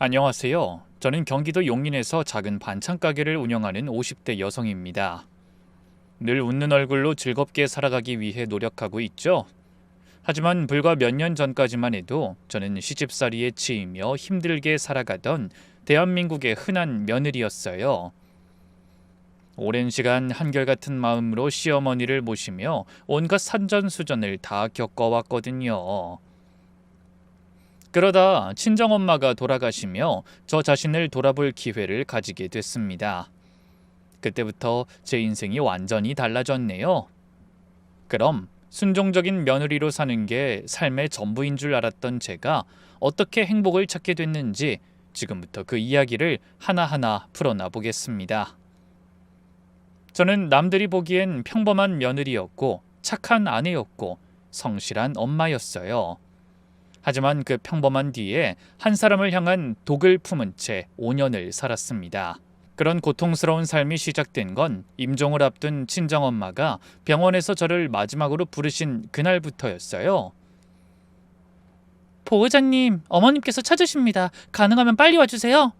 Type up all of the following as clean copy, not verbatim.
안녕하세요. 저는 경기도 용인에서 작은 반찬 가게를 운영하는 50대 여성입니다. 늘 웃는 얼굴로 즐겁게 살아가기 위해 노력하고 있죠. 하지만 불과 몇 년 전까지만 해도 저는 시집살이에 치이며 힘들게 살아가던 대한민국의 흔한 며느리였어요. 오랜 시간 한결같은 마음으로 시어머니를 모시며 온갖 산전수전을 다 겪어왔거든요. 그러다 친정엄마가 돌아가시며 저 자신을 돌아볼 기회를 가지게 됐습니다. 그때부터 제 인생이 완전히 달라졌네요. 그럼 순종적인 며느리로 사는 게 삶의 전부인 줄 알았던 제가 어떻게 행복을 찾게 됐는지 지금부터 그 이야기를 하나하나 풀어나 보겠습니다. 저는 남들이 보기엔 평범한 며느리였고 착한 아내였고 성실한 엄마였어요. 하지만 그 평범한 뒤에 한 사람을 향한 독을 품은 채 5년을 살았습니다. 그런 고통스러운 삶이 시작된 건 임종을 앞둔 친정엄마가 병원에서 저를 마지막으로 부르신 그날부터였어요. 보호자님, 어머님께서 찾으십니다. 가능하면 빨리 와주세요.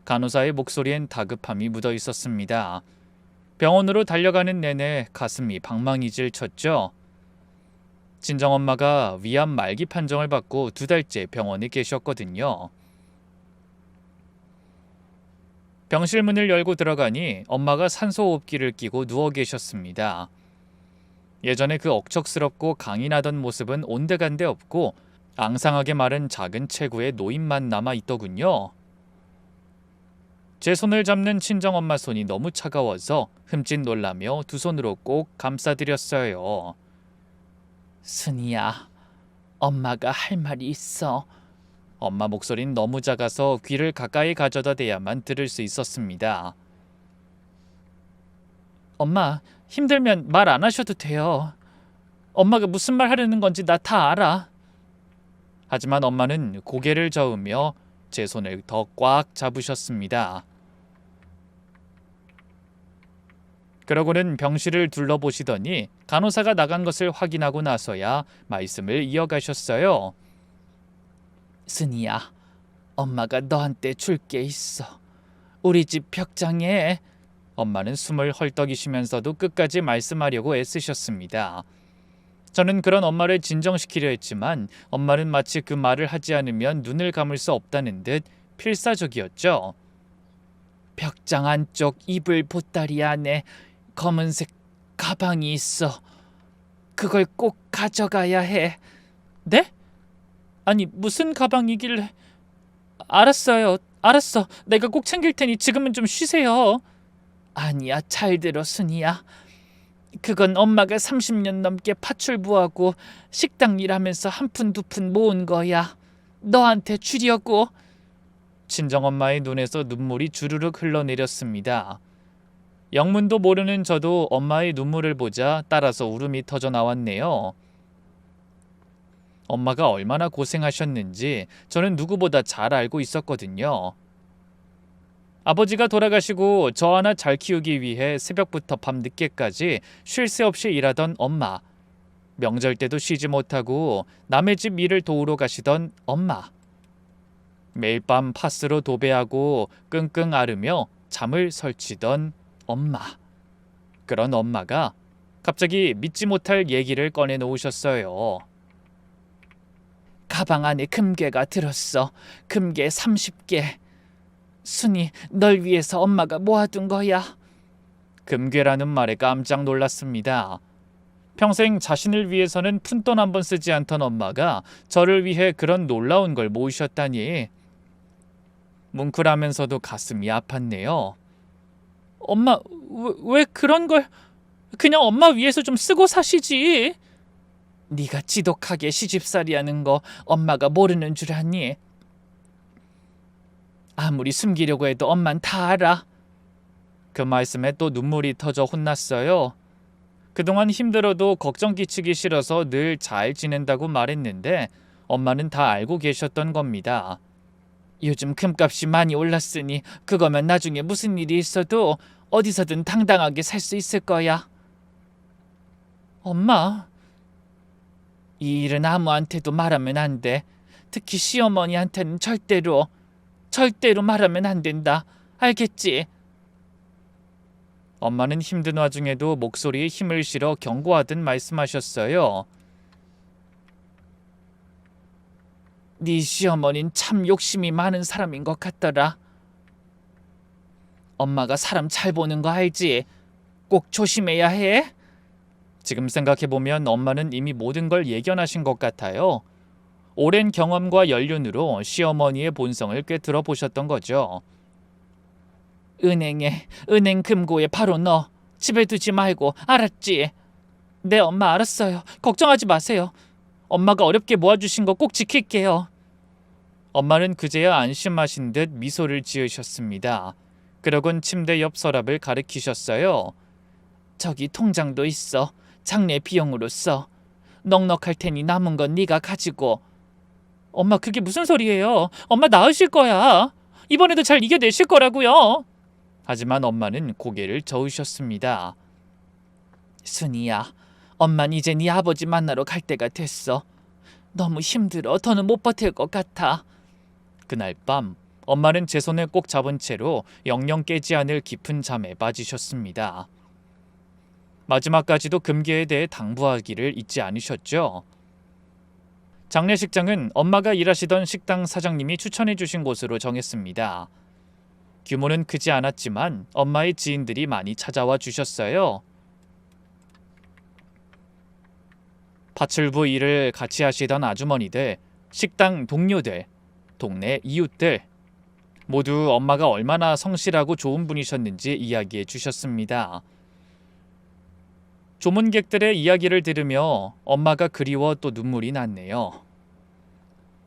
간호사의 목소리엔 다급함이 묻어 있었습니다. 병원으로 달려가는 내내 가슴이 방망이질 쳤죠. 친정엄마가 위암 말기 판정을 받고 2달째 병원에 계셨거든요. 병실 문을 열고 들어가니 엄마가 산소호흡기를 끼고 누워 계셨습니다. 예전에 그 억척스럽고 강인하던 모습은 온데간데 없고 앙상하게 마른 작은 체구에 노인만 남아 있더군요. 제 손을 잡는 친정엄마 손이 너무 차가워서 흠칫 놀라며 두 손으로 꼭 감싸드렸어요. 순이야, 엄마가 할 말이 있어. 엄마 목소린 너무 작아서 귀를 가까이 가져다 대야만 들을 수 있었습니다. 엄마, 힘들면 말 안 하셔도 돼요. 엄마가 무슨 말 하려는 건지 나 다 알아. 하지만 엄마는 고개를 저으며 제 손을 더 꽉 잡으셨습니다. 그러고는 병실을 둘러보시더니 간호사가 나간 것을 확인하고 나서야 말씀을 이어가셨어요. 순이야, 엄마가 너한테 줄 게 있어. 우리 집 벽장에. 엄마는 숨을 헐떡이시면서도 끝까지 말씀하려고 애쓰셨습니다. 저는 그런 엄마를 진정시키려 했지만 엄마는 마치 그 말을 하지 않으면 눈을 감을 수 없다는 듯 필사적이었죠. 벽장 안쪽 이불 보따리 안에 검은색 가방이 있어. 그걸 꼭 가져가야 해. 네? 아니, 무슨 가방이길래. 알았어요. 알았어. 내가 꼭 챙길 테니 지금은 좀 쉬세요. 아니야, 잘 들어, 순이야. 그건 엄마가 30년 넘게 파출부하고 식당 일하면서 한 푼 두 푼 모은 거야. 너한테 주려고. 친정엄마의 눈에서 눈물이 주르륵 흘러내렸습니다. 영문도 모르는 저도 엄마의 눈물을 보자 따라서 울음이 터져 나왔네요. 엄마가 얼마나 고생하셨는지 저는 누구보다 잘 알고 있었거든요. 아버지가 돌아가시고 저 하나 잘 키우기 위해 새벽부터 밤늦게까지 쉴 새 없이 일하던 엄마. 명절 때도 쉬지 못하고 남의 집 일을 도우러 가시던 엄마. 매일 밤 파스로 도배하고 끙끙 앓으며 잠을 설치던 엄마. 그런 엄마가 갑자기 믿지 못할 얘기를 꺼내놓으셨어요. 가방 안에 금괴가 들었어. 금괴 30개. 순이, 널 위해서 엄마가 모아둔 거야. 금괴라는 말에 깜짝 놀랐습니다. 평생 자신을 위해서는 푼돈 한 번 쓰지 않던 엄마가 저를 위해 그런 놀라운 걸 모으셨다니. 뭉클하면서도 가슴이 아팠네요. 엄마, 왜 그런 걸. 그냥 엄마 위해서 좀 쓰고 사시지. 네가 지독하게 시집살이하는 거 엄마가 모르는 줄 아니? 아무리 숨기려고 해도 엄만 다 알아. 그 말씀에 또 눈물이 터져 혼났어요. 그동안 힘들어도 걱정 끼치기 싫어서 늘 잘 지낸다고 말했는데 엄마는 다 알고 계셨던 겁니다. 요즘 금값이 많이 올랐으니 그거면 나중에 무슨 일이 있어도 어디서든 당당하게 살 수 있을 거야. 엄마, 이 일은 아무한테도 말하면 안 돼. 특히 시어머니한테는 절대로. 절대로 말하면 안 된다. 알겠지? 엄마는 힘든 와중에도 목소리에 힘을 실어 경고하듯 말씀하셨어요. 네 시어머니는 참 욕심이 많은 사람인 것 같더라. 엄마가 사람 잘 보는 거 알지? 꼭 조심해야 해. 지금 생각해보면 엄마는 이미 모든 걸 예견하신 것 같아요. 오랜 경험과 연륜으로 시어머니의 본성을 꿰뚫어 보셨던 거죠. 은행 금고에 바로 넣어. 집에 두지 말고, 알았지? 네, 엄마 알았어요. 걱정하지 마세요. 엄마가 어렵게 모아주신 거 꼭 지킬게요. 엄마는 그제야 안심하신 듯 미소를 지으셨습니다. 그러곤 침대 옆 서랍을 가리키셨어요. 저기 통장도 있어. 장례 비용으로 써. 넉넉할 테니 남은 건 네가 가지고. 엄마, 그게 무슨 소리예요? 엄마 나으실 거야. 이번에도 잘 이겨내실 거라고요. 하지만 엄마는 고개를 저으셨습니다. 순이야, 엄만 이제 네 아버지 만나러 갈 때가 됐어. 너무 힘들어. 더는 못 버틸 것 같아. 그날 밤 엄마는 제 손을 꼭 잡은 채로 영영 깨지 않을 깊은 잠에 빠지셨습니다. 마지막까지도 금괴에 대해 당부하기를 잊지 않으셨죠. 장례식장은 엄마가 일하시던 식당 사장님이 추천해 주신 곳으로 정했습니다. 규모는 크지 않았지만 엄마의 지인들이 많이 찾아와 주셨어요. 파출부 일을 같이 하시던 아주머니들, 식당 동료들, 동네 이웃들, 모두 엄마가 얼마나 성실하고 좋은 분이셨는지 이야기해 주셨습니다. 조문객들의 이야기를 들으며 엄마가 그리워 또 눈물이 났네요.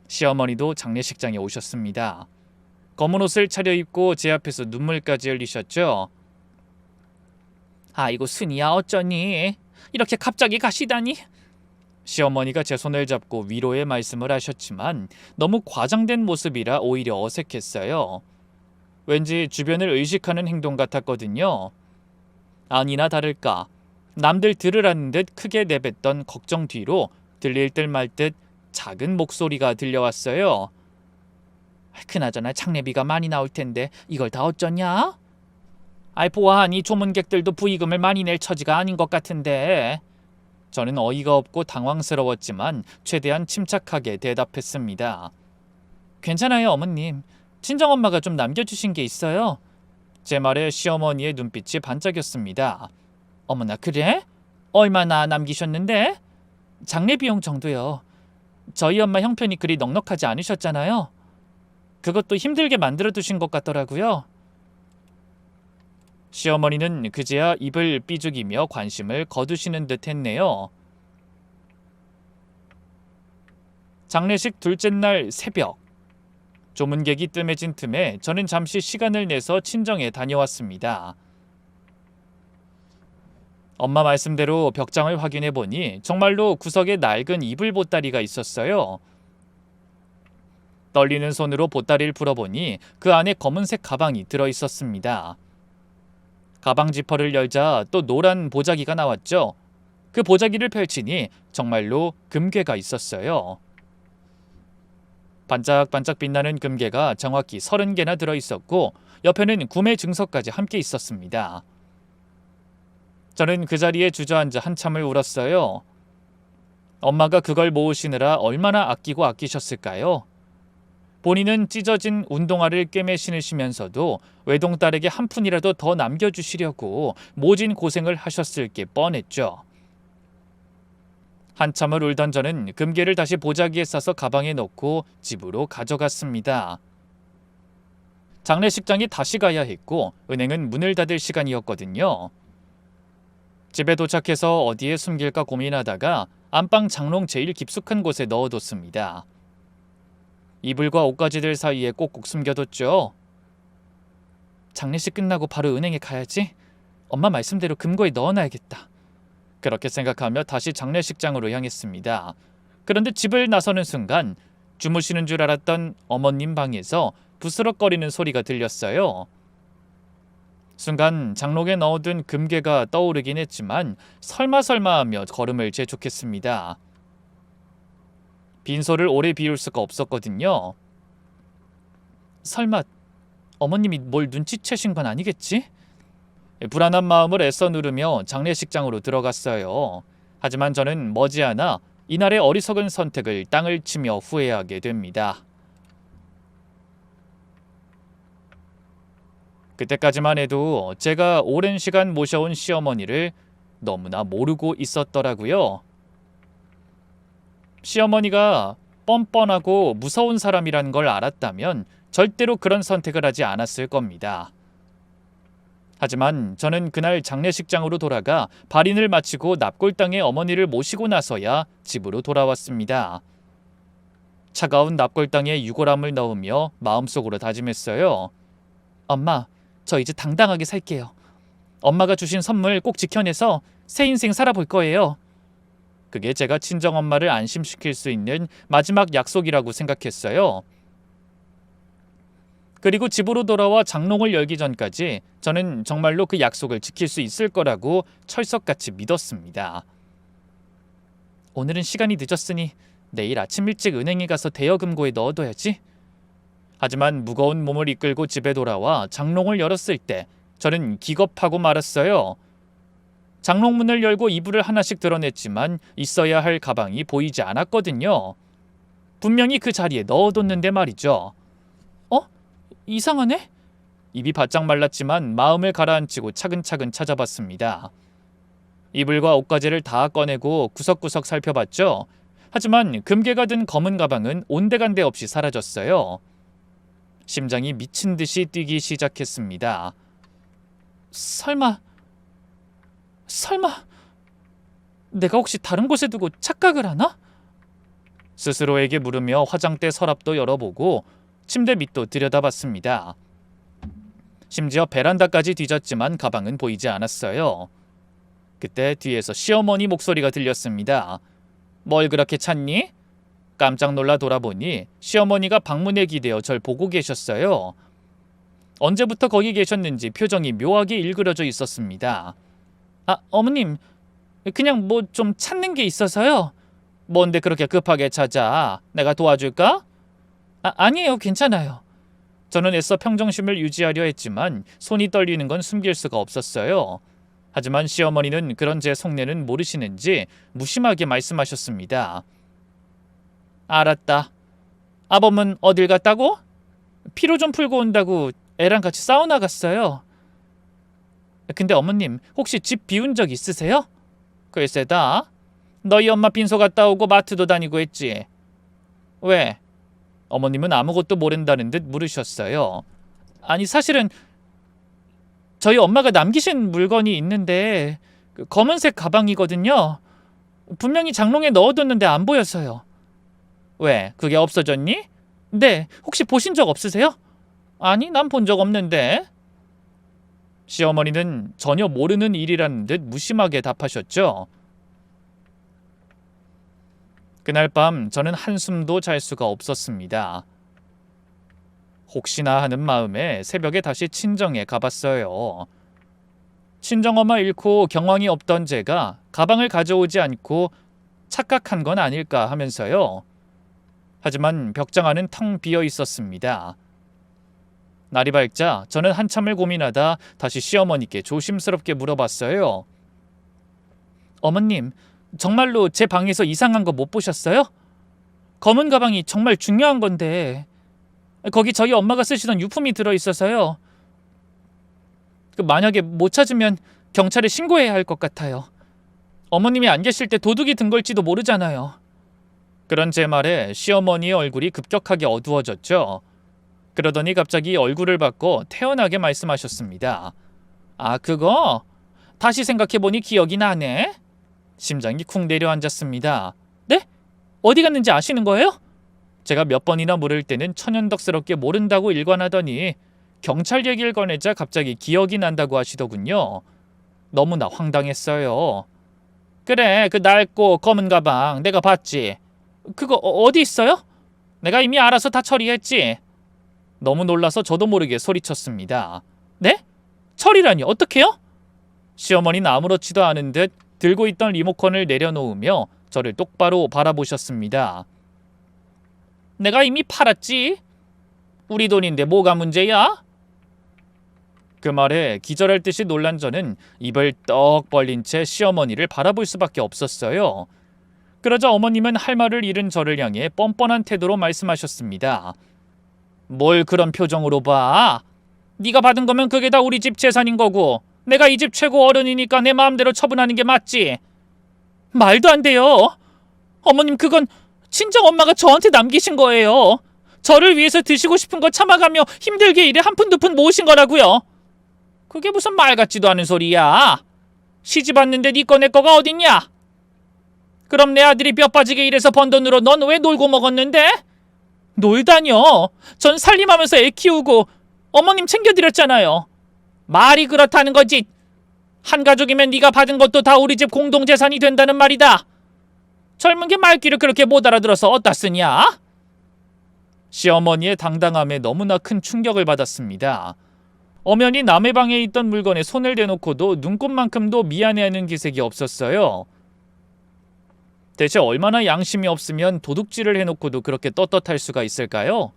시어머니도 장례식장에 오셨습니다. 검은 옷을 차려입고 제 앞에서 눈물까지 흘리셨죠. 아이고 순이야, 어쩌니? 이렇게 갑자기 가시다니? 시어머니가 제 손을 잡고 위로의 말씀을 하셨지만 너무 과장된 모습이라 오히려 어색했어요. 왠지 주변을 의식하는 행동 같았거든요. 아니나 다를까 남들 들으라는 듯 크게 내뱉던 걱정 뒤로 들릴 듯 말 듯 작은 목소리가 들려왔어요. 그나저나 장례비가 많이 나올 텐데 이걸 다 어쩌냐? 아이, 보아하니 조문객들도 부의금을 많이 낼 처지가 아닌 것 같은데. 저는 어이가 없고 당황스러웠지만 최대한 침착하게 대답했습니다. 괜찮아요, 어머님. 친정엄마가 좀 남겨주신 게 있어요. 제 말에 시어머니의 눈빛이 반짝였습니다. 어머나, 그래? 얼마나 남기셨는데? 장례 비용 정도요. 저희 엄마 형편이 그리 넉넉하지 않으셨잖아요. 그것도 힘들게 만들어두신 것 같더라고요. 시어머니는 그제야 입을 삐죽이며 관심을 거두시는 듯 했네요. 장례식 둘째 날 새벽, 조문객이 뜸해진 틈에 저는 잠시 시간을 내서 친정에 다녀왔습니다. 엄마 말씀대로 벽장을 확인해 보니 정말로 구석에 낡은 이불 보따리가 있었어요. 떨리는 손으로 보따리를 풀어보니 그 안에 검은색 가방이 들어있었습니다. 가방 지퍼를 열자 또 노란 보자기가 나왔죠. 그 보자기를 펼치니 정말로 금괴가 있었어요. 반짝반짝 빛나는 금괴가 정확히 30개나 들어있었고 옆에는 구매 증서까지 함께 있었습니다. 저는 그 자리에 주저앉아 한참을 울었어요. 엄마가 그걸 모으시느라 얼마나 아끼고 아끼셨을까요? 본인은 찢어진 운동화를 꿰매 신으시면서도 외동딸에게 한 푼이라도 더 남겨주시려고 모진 고생을 하셨을 게 뻔했죠. 한참을 울던 저는 금괴를 다시 보자기에 싸서 가방에 넣고 집으로 가져갔습니다. 장례식장에 다시 가야 했고 은행은 문을 닫을 시간이었거든요. 집에 도착해서 어디에 숨길까 고민하다가 안방 장롱 제일 깊숙한 곳에 넣어뒀습니다. 이불과 옷가지들 사이에 꼭꼭 숨겨뒀죠. 장례식 끝나고 바로 은행에 가야지. 엄마 말씀대로 금고에 넣어놔야겠다. 그렇게 생각하며 다시 장례식장으로 향했습니다. 그런데 집을 나서는 순간 주무시는 줄 알았던 어머님 방에서 부스럭거리는 소리가 들렸어요. 순간 장롱에 넣어둔 금괴가 떠오르긴 했지만 설마 하며 걸음을 재촉했습니다. 빈소를 오래 비울 수가 없었거든요. 설마 어머님이 뭘 눈치채신 건 아니겠지? 불안한 마음을 애써 누르며 장례식장으로 들어갔어요. 하지만 저는 머지않아 이날의 어리석은 선택을 땅을 치며 후회하게 됩니다. 그때까지만 해도 제가 오랜 시간 모셔온 시어머니를 너무나 모르고 있었더라고요. 시어머니가 뻔뻔하고 무서운 사람이란 걸 알았다면 절대로 그런 선택을 하지 않았을 겁니다. 하지만 저는 그날 장례식장으로 돌아가 발인을 마치고 납골당에 어머니를 모시고 나서야 집으로 돌아왔습니다. 차가운 납골당에 유골함을 넣으며 마음속으로 다짐했어요. 엄마, 저 이제 당당하게 살게요. 엄마가 주신 선물 꼭 지켜내서 새 인생 살아볼 거예요. 그게 제가 친정엄마를 안심시킬 수 있는 마지막 약속이라고 생각했어요. 그리고 집으로 돌아와 장롱을 열기 전까지 저는 정말로 그 약속을 지킬 수 있을 거라고 철석같이 믿었습니다. 오늘은 시간이 늦었으니 내일 아침 일찍 은행에 가서 대여금고에 넣어둬야지. 하지만 무거운 몸을 이끌고 집에 돌아와 장롱을 열었을 때 저는 기겁하고 말았어요. 장롱문을 열고 이불을 하나씩 드러냈지만 있어야 할 가방이 보이지 않았거든요. 분명히 그 자리에 넣어뒀는데 말이죠. 이상하네? 입이 바짝 말랐지만 마음을 가라앉히고 차근차근 찾아봤습니다. 이불과 옷가지를 다 꺼내고 구석구석 살펴봤죠. 하지만 금괴가 든 검은 가방은 온데간데 없이 사라졌어요. 심장이 미친 듯이 뛰기 시작했습니다. 설마 내가 혹시 다른 곳에 두고 착각을 하나? 스스로에게 물으며 화장대 서랍도 열어보고 침대 밑도 들여다봤습니다. 심지어 베란다까지 뒤졌지만 가방은 보이지 않았어요. 그때 뒤에서 시어머니 목소리가 들렸습니다. 뭘 그렇게 찾니? 깜짝 놀라 돌아보니 시어머니가 방문에 기대어 절 보고 계셨어요. 언제부터 거기 계셨는지 표정이 묘하게 일그러져 있었습니다. 어머님, 그냥 뭐 좀 찾는 게 있어서요. 뭔데 그렇게 급하게 찾아? 내가 도와줄까? 아니에요, 괜찮아요. 저는 애써 평정심을 유지하려 했지만 손이 떨리는 건 숨길 수가 없었어요. 하지만 시어머니는 그런 제 속내는 모르시는지 무심하게 말씀하셨습니다. 알았다. 아범은 어딜 갔다고? 피로 좀 풀고 온다고 애랑 같이 사우나 갔어요. 근데 어머님, 혹시 집 비운 적 있으세요? 글쎄다. 너희 엄마 빈소 갔다 오고 마트도 다니고 했지. 왜? 어머님은 아무것도 모른다는 듯 물으셨어요. 아니, 사실은 저희 엄마가 남기신 물건이 있는데 검은색 가방이거든요. 분명히 장롱에 넣어뒀는데 안 보여서요. 왜? 그게 없어졌니? 네, 혹시 보신 적 없으세요? 아니, 난 본 적 없는데. 시어머니는 전혀 모르는 일이라는 듯 무심하게 답하셨죠. 그날 밤 저는 한숨도 잘 수가 없었습니다. 혹시나 하는 마음에 새벽에 다시 친정에 가봤어요. 친정엄마 잃고 경황이 없던 제가 가방을 가져오지 않고 착각한 건 아닐까 하면서요. 하지만 벽장 안은 텅 비어 있었습니다. 날이 밝자 저는 한참을 고민하다 다시 시어머니께 조심스럽게 물어봤어요. 어머님, 정말로 제 방에서 이상한 거 못 보셨어요? 검은 가방이 정말 중요한 건데 거기 저희 엄마가 쓰시던 유품이 들어있어서요. 만약에 못 찾으면 경찰에 신고해야 할 것 같아요. 어머님이 안 계실 때 도둑이 든 걸지도 모르잖아요. 그런 제 말에 시어머니의 얼굴이 급격하게 어두워졌죠. 그러더니 갑자기 얼굴을 바꿔 태연하게 말씀하셨습니다. 그거? 다시 생각해보니 기억이 나네. 심장이 쿵 내려앉았습니다. 네? 어디 갔는지 아시는 거예요? 제가 몇 번이나 물을 때는 천연덕스럽게 모른다고 일관하더니 경찰 얘기를 꺼내자 갑자기 기억이 난다고 하시더군요. 너무나 황당했어요. 그래, 그 낡고 검은 가방 내가 봤지. 그거 어디 있어요? 내가 이미 알아서 다 처리했지. 너무 놀라서 저도 모르게 소리쳤습니다. 네? 처리라니 어떡해요? 시어머니는 아무렇지도 않은 듯 들고 있던 리모컨을 내려놓으며 저를 똑바로 바라보셨습니다. 내가 이미 팔았지. 우리 돈인데 뭐가 문제야? 그 말에 기절할 듯이 놀란 저는 입을 떡 벌린 채 시어머니를 바라볼 수밖에 없었어요. 그러자 어머님은 할 말을 잃은 저를 향해 뻔뻔한 태도로 말씀하셨습니다. 뭘 그런 표정으로 봐? 네가 받은 거면 그게 다 우리 집 재산인 거고 내가 이 집 최고 어른이니까 내 마음대로 처분하는 게 맞지. 말도 안 돼요. 어머님, 그건 친정엄마가 저한테 남기신 거예요. 저를 위해서 드시고 싶은 거 참아가며 힘들게 일해 한 푼 두 푼 모으신 거라고요. 그게 무슨 말 같지도 않은 소리야. 시집 왔는데 네 거 내 거가 어딨냐? 그럼 내 아들이 뼈 빠지게 일해서 번 돈으로 넌 왜 놀고 먹었는데? 놀다뇨. 전 살림하면서 애 키우고 어머님 챙겨드렸잖아요. 말이 그렇다는 거지. 한 가족이면 네가 받은 것도 다 우리 집 공동재산이 된다는 말이다. 젊은 게 말귀를 그렇게 못 알아들어서 어디다 쓰냐? 시어머니의 당당함에 너무나 큰 충격을 받았습니다. 엄연히 남의 방에 있던 물건에 손을 대놓고도 눈곱만큼도 미안해하는 기색이 없었어요. 대체 얼마나 양심이 없으면 도둑질을 해놓고도 그렇게 떳떳할 수가 있을까요?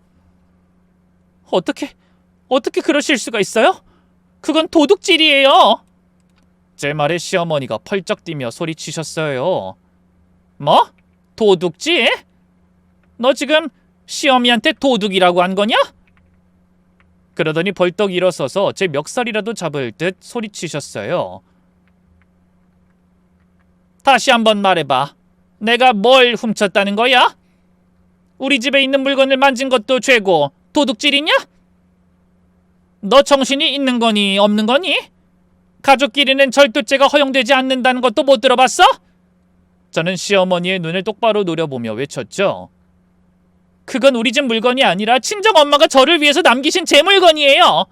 어떻게 그러실 수가 있어요? 그건 도둑질이에요. 제 말에 시어머니가 펄쩍 뛰며 소리치셨어요. 뭐? 도둑질? 너 지금 시어미한테 도둑이라고 한 거냐? 그러더니 벌떡 일어서서 제 멱살이라도 잡을 듯 소리치셨어요. 다시 한번 말해봐. 내가 뭘 훔쳤다는 거야? 우리 집에 있는 물건을 만진 것도 죄고 도둑질이냐? 너 정신이 있는 거니 없는 거니? 가족끼리는 절도죄가 허용되지 않는다는 것도 못 들어봤어? 저는 시어머니의 눈을 똑바로 노려보며 외쳤죠. 그건 우리 집 물건이 아니라 친정엄마가 저를 위해서 남기신 제 물건이에요.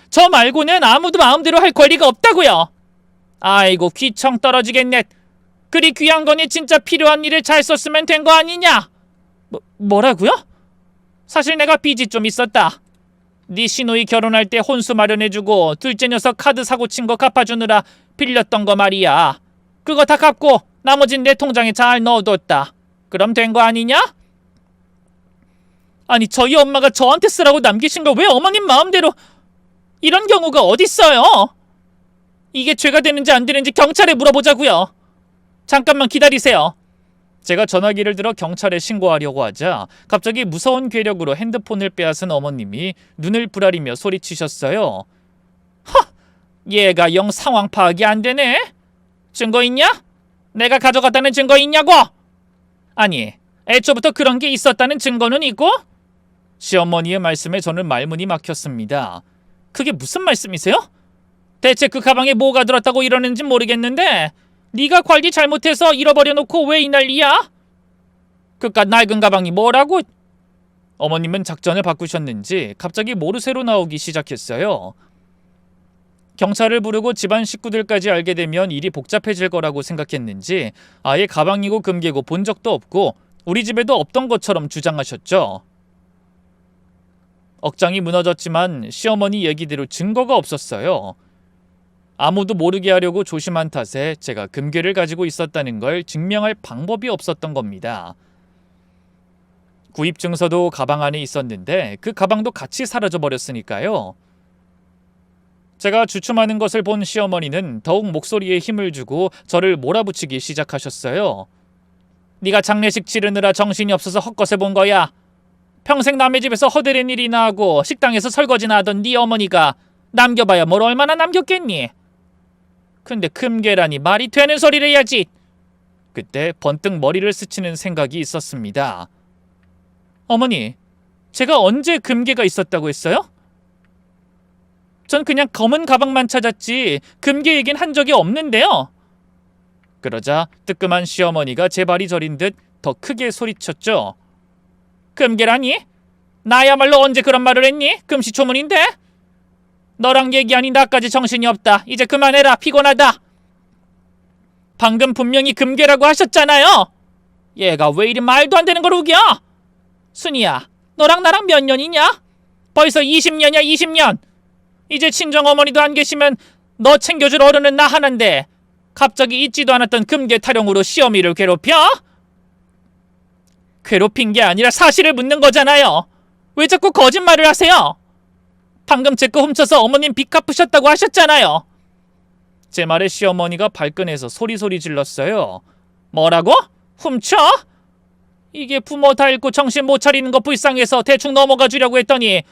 저 말고는 아무도 마음대로 할 권리가 없다고요. 아이고, 귀청 떨어지겠네. 그리 귀한 거니 진짜 필요한 일에 잘 썼으면 된 거 아니냐? 뭐라고요? 사실 내가 빚이 좀 있었다. 네 시누이 결혼할 때 혼수 마련해주고 둘째 녀석 카드 사고 친 거 갚아주느라 빌렸던 거 말이야. 그거 다 갚고 나머진 내 통장에 잘 넣어뒀다. 그럼 된 거 아니냐? 아니, 저희 엄마가 저한테 쓰라고 남기신 걸 왜 어머님 마음대로... 이런 경우가 어딨어요? 이게 죄가 되는지 안 되는지 경찰에 물어보자고요. 잠깐만 기다리세요. 제가 전화기를 들어 경찰에 신고하려고 하자 갑자기 무서운 괴력으로 핸드폰을 빼앗은 어머님이 눈을 부라리며 소리치셨어요. 허! 얘가 영 상황 파악이 안 되네? 증거 있냐? 내가 가져갔다는 증거 있냐고? 아니, 애초부터 그런 게 있었다는 증거는 있고? 시어머니의 말씀에 저는 말문이 막혔습니다. 그게 무슨 말씀이세요? 대체 그 가방에 뭐가 들었다고 이러는지 모르겠는데 네가 관리 잘못해서 잃어버려놓고 왜 이 난리야? 그깟 낡은 가방이 뭐라고? 어머님은 작전을 바꾸셨는지 갑자기 모르쇠로 나오기 시작했어요. 경찰을 부르고 집안 식구들까지 알게 되면 일이 복잡해질 거라고 생각했는지 아예 가방이고 금괴고 본 적도 없고 우리 집에도 없던 것처럼 주장하셨죠. 억장이 무너졌지만 시어머니 얘기대로 증거가 없었어요. 아무도 모르게 하려고 조심한 탓에 제가 금괴를 가지고 있었다는 걸 증명할 방법이 없었던 겁니다. 구입 증서도 가방 안에 있었는데 그 가방도 같이 사라져버렸으니까요. 제가 주춤하는 것을 본 시어머니는 더욱 목소리에 힘을 주고 저를 몰아붙이기 시작하셨어요. 네가 장례식 치르느라 정신이 없어서 헛것을 본 거야. 평생 남의 집에서 허드렛 일이나 하고 식당에서 설거지나 하던 네 어머니가 남겨봐야 뭘 얼마나 남겼겠니? 근데 금괴라니 말이 되는 소리를 해야지. 그때 번뜩 머리를 스치는 생각이 있었습니다. 어머니, 제가 언제 금괴가 있었다고 했어요? 전 그냥 검은 가방만 찾았지 금괴 얘긴 한 적이 없는데요. 그러자 뜨끔한 시어머니가 제 발이 저린 듯 더 크게 소리쳤죠. 금괴라니? 나야말로 언제 그런 말을 했니? 금시초문인데? 너랑 얘기하니 나까지 정신이 없다. 이제 그만해라. 피곤하다. 방금 분명히 금괴라고 하셨잖아요. 얘가 왜 이리 말도 안 되는 걸 우겨? 순이야, 너랑 나랑 몇 년이냐? 벌써 20년이야 20년. 이제 친정어머니도 안 계시면 너 챙겨줄 어른은 나 하나인데 갑자기 잊지도 않았던 금괴 타령으로 시어미를 괴롭혀? 괴롭힌 게 아니라 사실을 묻는 거잖아요. 왜 자꾸 거짓말을 하세요? 방금 제 거 훔쳐서 어머님 빚 갚으셨다고 하셨잖아요. 제 말에 시어머니가 발끈해서 소리소리 질렀어요. 뭐라고? 훔쳐? 이게 부모 다 잃고 정신 못 차리는 거 불쌍해서 대충 넘어가 주려고 했더니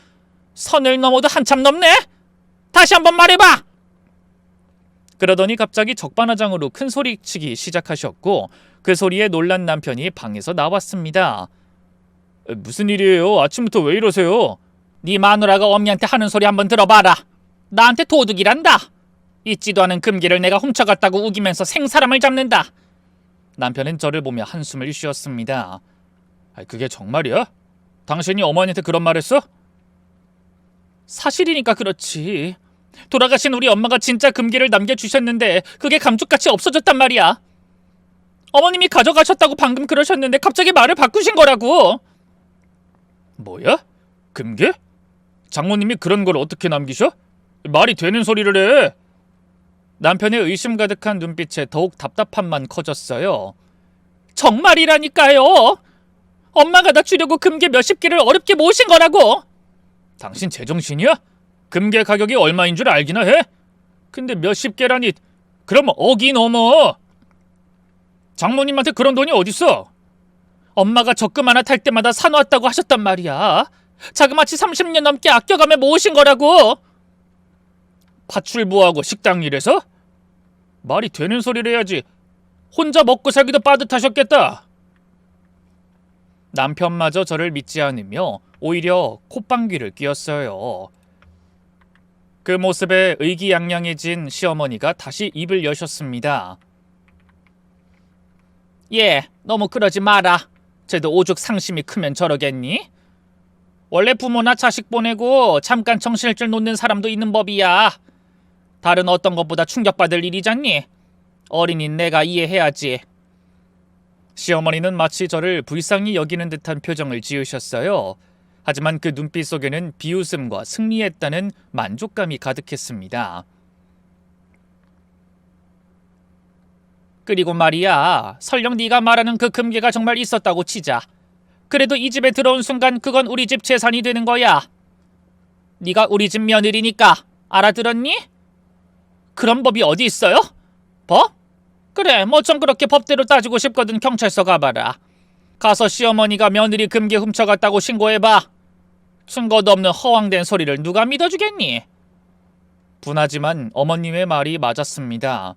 선을 넘어도 한참 넘네? 다시 한번 말해봐! 그러더니 갑자기 적반하장으로 큰 소리치기 시작하셨고 그 소리에 놀란 남편이 방에서 나왔습니다. 무슨 일이에요? 아침부터 왜 이러세요? 네 마누라가 엄니한테 하는 소리 한번 들어봐라. 나한테 도둑이란다. 잊지도 않은 금괴를 내가 훔쳐갔다고 우기면서 생사람을 잡는다. 남편은 저를 보며 한숨을 쉬었습니다. 그게 정말이야? 당신이 어머니한테 그런 말 했어? 사실이니까 그렇지. 돌아가신 우리 엄마가 진짜 금괴를 남겨주셨는데 그게 감쪽같이 없어졌단 말이야. 어머님이 가져가셨다고 방금 그러셨는데 갑자기 말을 바꾸신 거라고. 뭐야? 금괴? 장모님이 그런 걸 어떻게 남기셔? 말이 되는 소리를 해. 남편의 의심 가득한 눈빛에 더욱 답답함만 커졌어요. 정말이라니까요. 엄마가 나 주려고 금괴 몇십 개를 어렵게 모으신 거라고. 당신 제정신이야? 금괴 가격이 얼마인 줄 알기나 해? 근데 몇십 개라니. 그럼 억이 넘어. 장모님한테 그런 돈이 어딨어? 엄마가 적금 하나 탈 때마다 사놓았다고 하셨단 말이야. 자그마치 30년 넘게 아껴가며 모으신 거라고. 파출부하고 식당 일에서? 말이 되는 소리를 해야지. 혼자 먹고 살기도 빠듯하셨겠다. 남편마저 저를 믿지 않으며 오히려 콧방귀를 뀌었어요. 그 모습에 의기양양해진 시어머니가 다시 입을 여셨습니다. 예, 너무 그러지 마라. 쟤도 오죽 상심이 크면 저러겠니? 원래 부모나 자식 보내고 잠깐 정신줄 놓는 사람도 있는 법이야. 다른 어떤 것보다 충격받을 일이잖니. 어린인 내가 이해해야지. 시어머니는 마치 저를 불쌍히 여기는 듯한 표정을 지으셨어요. 하지만 그 눈빛 속에는 비웃음과 승리했다는 만족감이 가득했습니다. 그리고 말이야, 설령 네가 말하는 그 금괴가 정말 있었다고 치자. 그래도 이 집에 들어온 순간 그건 우리 집 재산이 되는 거야. 네가 우리 집 며느리니까. 알아들었니? 그런 법이 어디 있어요? 법? 그래, 뭐 좀 그렇게 법대로 따지고 싶거든. 경찰서 가봐라. 가서 시어머니가 며느리 금괴 훔쳐갔다고 신고해봐. 증거도 없는 허황된 소리를 누가 믿어주겠니? 분하지만 어머님의 말이 맞았습니다.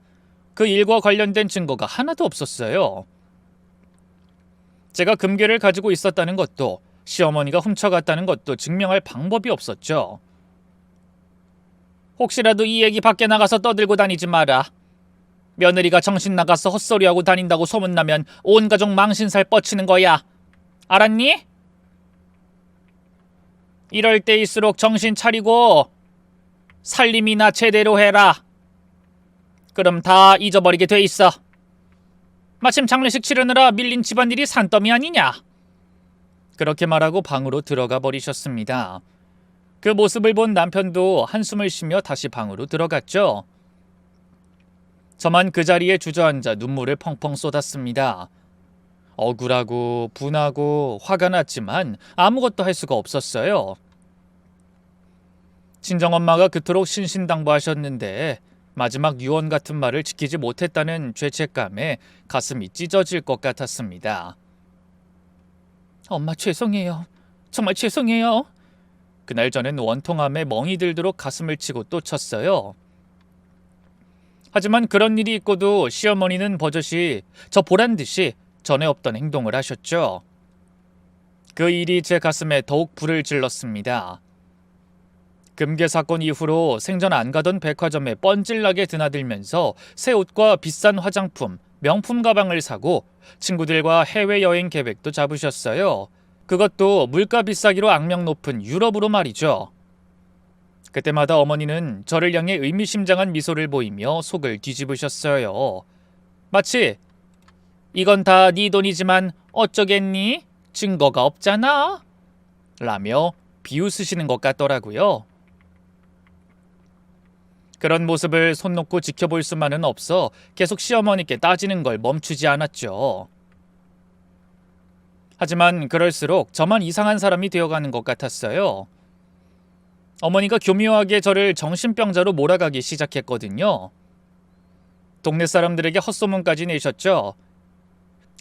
그 일과 관련된 증거가 하나도 없었어요. 제가 금괴를 가지고 있었다는 것도 시어머니가 훔쳐갔다는 것도 증명할 방법이 없었죠. 혹시라도 이 얘기 밖에 나가서 떠들고 다니지 마라. 며느리가 정신 나가서 헛소리하고 다닌다고 소문나면 온 가족 망신살 뻗치는 거야. 알았니? 이럴 때일수록 정신 차리고 살림이나 제대로 해라. 그럼 다 잊어버리게 돼 있어. 마침 장례식 치르느라 밀린 집안일이 산더미 아니냐. 그렇게 말하고 방으로 들어가 버리셨습니다. 그 모습을 본 남편도 한숨을 쉬며 다시 방으로 들어갔죠. 저만 그 자리에 주저앉아 눈물을 펑펑 쏟았습니다. 억울하고 분하고 화가 났지만 아무것도 할 수가 없었어요. 친정엄마가 그토록 신신당부하셨는데 마지막 유언 같은 말을 지키지 못했다는 죄책감에 가슴이 찢어질 것 같았습니다. 엄마 죄송해요. 정말 죄송해요. 그날 저는 원통함에 멍이 들도록 가슴을 치고 또 쳤어요. 하지만 그런 일이 있고도 시어머니는 버젓이 저 보란듯이 전에 없던 행동을 하셨죠. 그 일이 제 가슴에 더욱 불을 질렀습니다. 금괴 사건 이후로 생전 안 가던 백화점에 뻔질나게 드나들면서 새 옷과 비싼 화장품, 명품 가방을 사고 친구들과 해외여행 계획도 잡으셨어요. 그것도 물가 비싸기로 악명 높은 유럽으로 말이죠. 그때마다 어머니는 저를 향해 의미심장한 미소를 보이며 속을 뒤집으셨어요. 마치 이건 다 네 돈이지만 어쩌겠니? 증거가 없잖아? 라며 비웃으시는 것 같더라고요. 그런 모습을 손 놓고 지켜볼 수만은 없어 계속 시어머니께 따지는 걸 멈추지 않았죠. 하지만 그럴수록 저만 이상한 사람이 되어가는 것 같았어요. 어머니가 교묘하게 저를 정신병자로 몰아가기 시작했거든요. 동네 사람들에게 헛소문까지 내셨죠.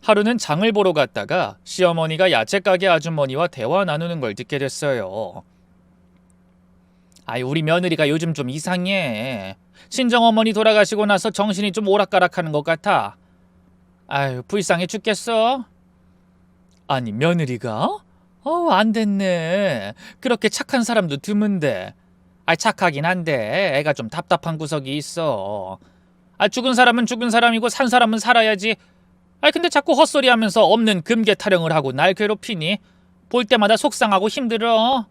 하루는 장을 보러 갔다가 시어머니가 야채가게 아주머니와 대화 나누는 걸 듣게 됐어요. 아이, 우리 며느리가 요즘 좀 이상해. 친정어머니 돌아가시고 나서 정신이 좀 오락가락하는 것 같아. 아유, 불쌍해 죽겠어. 아니, 며느리가? 안 됐네. 그렇게 착한 사람도 드문데. 착하긴 한데 애가 좀 답답한 구석이 있어. 죽은 사람은 죽은 사람이고 산 사람은 살아야지. 근데 자꾸 헛소리하면서 없는 금괴 타령을 하고 날 괴롭히니 볼 때마다 속상하고 힘들어.